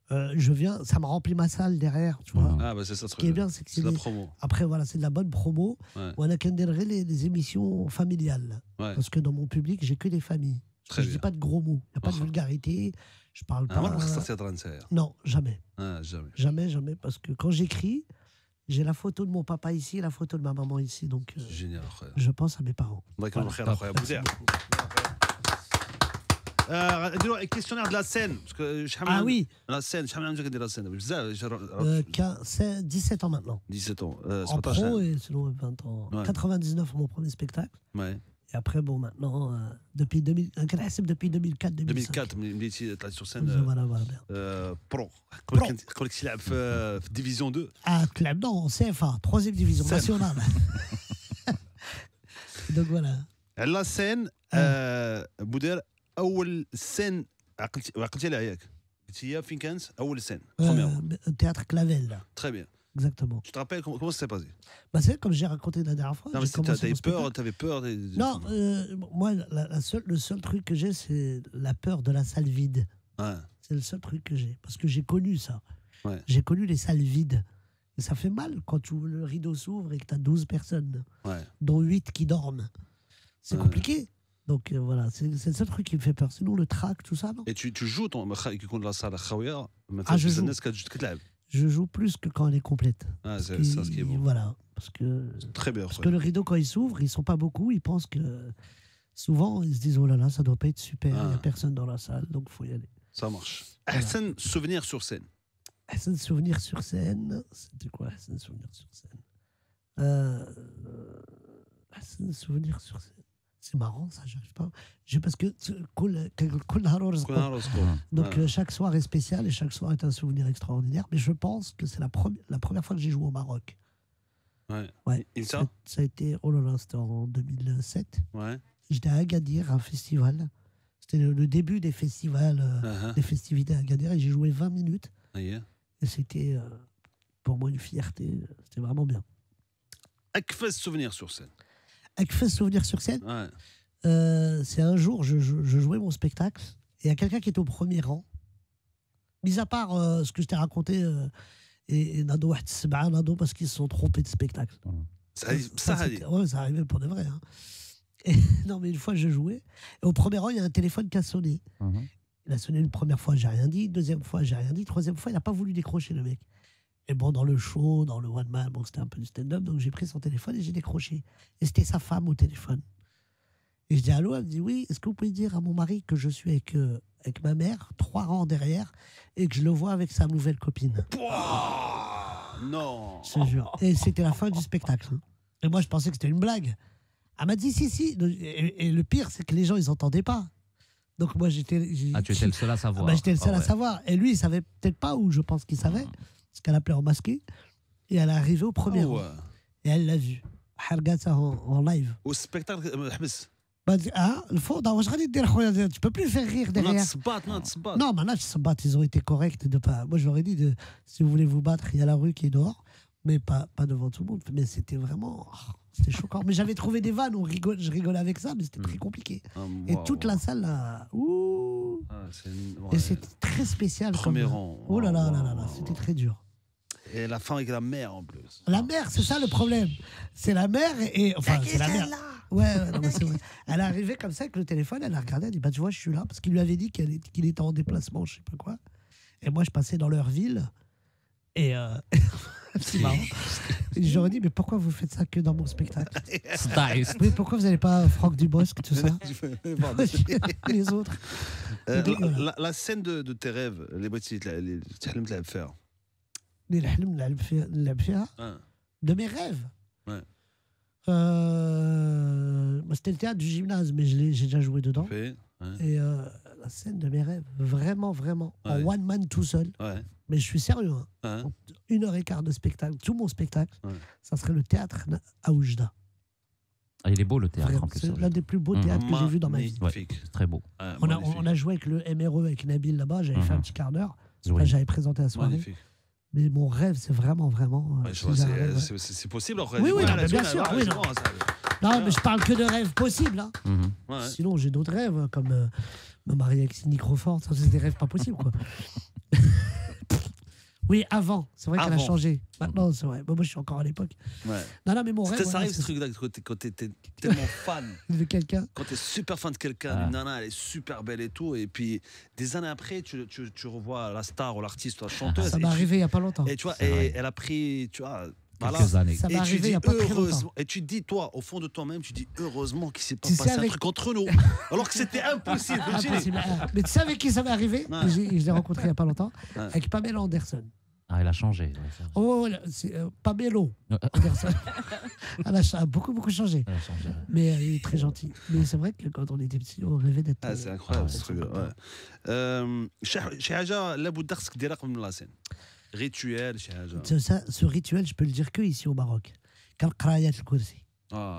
je viens, ça me remplit ma salle derrière, tu vois. Ah, bah c'est ça. Ce qui est bien, c'est que c'est de la promo. Après, voilà, c'est de la bonne promo. Ouais. On a les émissions familiales. Ouais. Parce que dans mon public, j'ai que des familles. Je dis pas de gros mots, il n'y a pas de vulgarité, je parle pas. Non, jamais. Jamais, parce que quand j'écris, j'ai la photo de mon papa ici et la photo de ma maman ici, donc génial, je pense à mes parents. Questionnaire de la scène. Parce que oui. La scène, la scène. 17 ans maintenant. 17 ans. En pro et selon 20 ans. 99 mon premier spectacle. Ouais. Et après, bon, maintenant, depuis 2004, 2005. 2004, ملي طلعت sur scène. Voilà. Pro. قولك تلعب في division 2. Ah, تلعب non, CFA, 3e division nationale. Donc voilà. La scène, بودير أول scène عقلتي عليها ياك؟ قلت هي فين كانت أول scène؟ Théâtre Clavel. Très bien. Exactement. Tu te rappelles comment ça s'est passé? Bah c'est comme j'ai raconté la dernière fois. Non, mais t'avais peur. Non, moi, le seul truc que j'ai, c'est la peur de la salle vide. Ouais. C'est le seul truc que j'ai. Parce que j'ai connu ça. Ouais. J'ai connu les salles vides. Et ça fait mal quand le rideau s'ouvre et que tu as 12 personnes, dont 8 qui dorment. C'est compliqué. Donc voilà, c'est le seul truc qui me fait peur. Sinon, le trac, tout ça, non. Et tu joues la salle خاوية. Je joue plus que quand elle est complète. Ah, c'est ça ce qui est bon. Voilà. Parce que le rideau, quand il s'ouvre, ils ne sont pas beaucoup. Ils pensent que. Souvent, ils se disent oh là là, ça ne doit pas être super. Il n'y a personne dans la salle, donc il faut y aller. Ça marche. Hassan, souvenir sur scène. Hassan, souvenir sur scène. C'était quoi, Hassan, souvenir sur scène Hassan, souvenir sur scène. C'est marrant, ça, j'arrive pas. Parce que donc chaque soir est spécial et chaque soir est un souvenir extraordinaire. Mais je pense que c'est la première fois que j'ai joué au Maroc. Ouais. Et ça a été, oh là là, c'était en 2007. Ouais. J'étais à Agadir, un festival. C'était le début des festivals, des festivités à Agadir, et j'ai joué 20 minutes. Et c'était pour moi une fierté. C'était vraiment bien. Quel souvenir sur scène? Avec souvenir sur scène, c'est un jour, je jouais mon spectacle et il y a quelqu'un qui était au premier rang. Mis à part ce que je t'ai raconté, et Nado, parce qu'ils se sont trompés de spectacle. Ça arrivait pour de vrai. Hein. Et, non, mais une fois, je jouais. Et au premier rang, il y a un téléphone qui a sonné. Il a sonné une première fois, j'ai rien dit. Deuxième fois, j'ai rien dit. Troisième fois, il n'a pas voulu décrocher, le mec. Et bon, dans le show, dans le one man, bon, c'était un peu du stand-up, donc j'ai pris son téléphone et j'ai décroché. Et c'était sa femme au téléphone. Et je dis allô, elle me dit oui, est-ce que vous pouvez dire à mon mari que je suis avec ma mère, 3 rangs derrière, et que je le vois avec sa nouvelle copine. Non. Je te jure. Et c'était la fin du spectacle. Hein. Et moi, je pensais que c'était une blague. Elle m'a dit si. Et le pire, c'est que les gens, ils n'entendaient pas. Donc moi, j'étais... tu étais le seul à savoir. J'étais le seul à savoir. Et lui, il savait peut-être pas, ou je pense qu'il savait. Parce qu'elle appelait en masqué, et elle est arrivée au premier rang. Et elle l'a vu. Elle regarde ça en live. Au spectacle, le fond, tu peux plus faire rire derrière. Non, maintenant, ils ont été corrects. Moi, je leur ai dit, si vous voulez vous battre, il y a la rue qui est dehors, mais pas devant tout le monde. Mais c'était vraiment... C'était choquant. Mais j'avais trouvé des vannes, je rigolais avec ça, mais c'était très compliqué. Et toute la salle, là... Et c'était très spécial. Premier rang. Oh là là, c'était très dur. Et la fin avec la mère en plus. La mère, c'est ça le problème. C'est la mère et... Enfin, c'est la mère. Ouais, non, c'est vrai. Elle est arrivée comme ça avec le téléphone, elle a regardé, elle dit, bah tu vois, je suis là. Parce qu'il lui avait dit qu'il était en déplacement, je sais pas quoi. Et moi, je passais dans leur ville. Et... c'est marrant. J'aurais dit, mais pourquoi vous faites ça que dans mon spectacle? Oui, pourquoi vous n'allez pas Franck Dubosc, tout ça? Les autres. La scène de tes rêves, les بغيتي تحلم تلعب فيها. اللي نحلم نلعب فيها de mes rêves. Ouais. C'était le théâtre du gymnase, mais j'ai déjà joué dedans. Ouais. Et la scène de mes rêves, vraiment, en one man tout seul. Ouais. Mais je suis sérieux. Hein. 1h15 de spectacle, tout mon spectacle, ça serait le théâtre à Oujda. Ah, il est beau le théâtre en plus. C'est l'un des plus beaux théâtres que j'ai vu dans ma vie. Ouais, c'est très beau. On a joué avec le MRE, avec Nabil là-bas, j'avais fait un petit quart d'heure. Oui. J'avais présenté la soirée. Magnifique. Mais mon rêve, c'est vraiment. C'est possible en Oui, bien sûr. Oui, non. Non, mais je parle que de rêves possibles. Hein. Sinon, j'ai d'autres rêves, comme me marier avec Cindy Crawford. Ça, c'est des rêves pas possibles, quoi. Oui, avant. C'est vrai qu'elle a changé. Maintenant, c'est vrai. Moi, je suis encore à l'époque. Ouais. Non, mais mon rêve. Ça arrive ce truc-là quand t'es tellement fan de quelqu'un. Quand t'es super fan de quelqu'un, une nana, elle est super belle et tout. Et puis, des années après, tu revois la star ou l'artiste ou la chanteuse. Ça m'est arrivé il n'y a pas longtemps. Et tu vois, elle a pris, tu vois. Quelques années. Ça m'est arrivé il n'y a pas très longtemps. Et tu te dis, toi, au fond de toi-même, tu dis heureusement qu'il ne s'est pas passé un truc entre nous. Alors que c'était impossible. Mais tu sais avec qui ça m'est arrivé? Je l'ai rencontré il n'y a pas longtemps. Avec Pamela Anderson. Ah, elle a changé. Oh, c'est Pamelo Anderson. Elle a beaucoup changé. Elle a changé. Mais elle est très gentille. Mais c'est vrai que quand on était petits, on rêvait d'être. Ah, c'est incroyable ce truc-là. شي حاجة لابد خصك ديرها قبل لا سين. Rituel, شي حاجة. Ce rituel, je peux le dire que ici au Maroc. كنقراية الكرسي.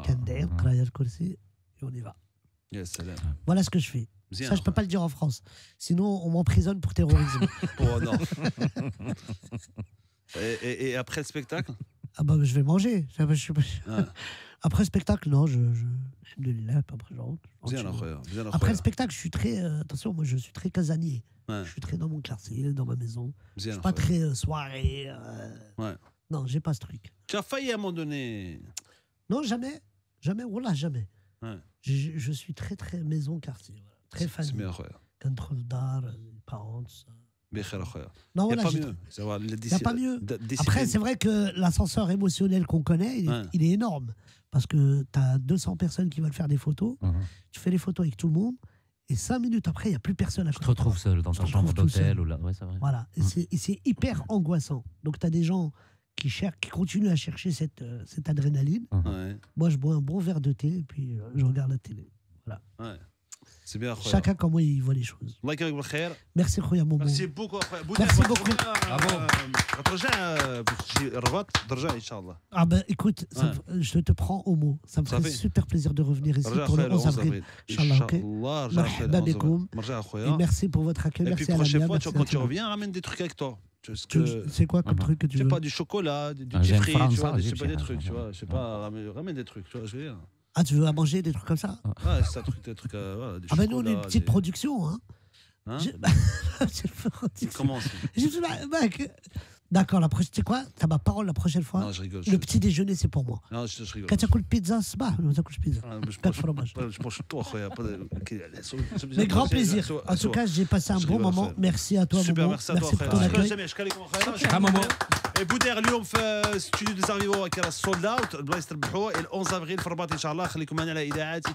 كندعي قراية الكرسي et on y va. يا سلام. Voilà ce que je fais. Ça, je peux pas le dire en France. Sinon, on m'emprisonne pour terrorisme. Oh non. Et après le spectacle? Ah bah, je vais manger. Après le spectacle, non, Après le spectacle, je suis très... attention, moi, je suis très casanier. Je suis très dans mon quartier, dans ma maison. Je suis pas très soirée. Non, j'ai pas ce truc. Tu as failli à un moment donné? Non, jamais. Jamais, voilà, jamais. Je suis très, très maison-quartier. Voilà. Très fan. Contrôle d'art, parents, tout ça. Non, voilà, il n'y a pas mieux. Après, c'est vrai que l'ascenseur émotionnel qu'on connaît, il est énorme. Parce que tu as 200 personnes qui veulent faire des photos. Tu fais les photos avec tout le monde. Et 5 minutes après, il n'y a plus personne à côté. Tu te retrouves seul dans ta chambre d'hôtel. Ou là. Ouais, c'est vrai. Voilà. Et c'est hyper angoissant. Donc, tu as des gens qui continuent à chercher cette adrénaline. Moi, je bois un bon verre de thé et puis je regarde la télé. Voilà. C'est bien. Chacun comment il voit les choses. Merci Khoya Momo. Merci beaucoup. Merci beaucoup. Ah ben écoute, je te prends au mot. Ça me fait super plaisir de revenir ici pour le 11 avril. Inch'Allah. Et merci pour votre accueil. Et puis prochaine fois, quand tu reviens, ramène des trucs avec toi. C'est quoi comme truc que tu veux? Je sais pas, du chocolat, du petit frit, tu vois, je sais pas, des trucs, tu vois, je sais pas, ramène des trucs, tu vois, je veux dire. Ah, tu veux à manger des trucs comme ça? Ouais, c'est un truc, des trucs, voilà, ah ben nous, on est une petite production, hein. Comment ça? D'accord, la prochaine, tu sais quoi? T'as ma parole la prochaine fois. Non, je rigole. Le petit déjeuner, c'est pour moi. Non, je rigole. Quand tu as pizza, c'est pas. Tu as pizza. Je mange tout, Mais grand plaisir. En tout cas, j'ai passé un bon moment. Merci à toi, Super, Momo. merci à toi, pour ton accueil. بودير اليوم في استوديو ديزارفيفو كان سولد اوت البلايص تربحوا ال 11 افريل في الرباط ان شاء الله خليكم معنا على اذاعات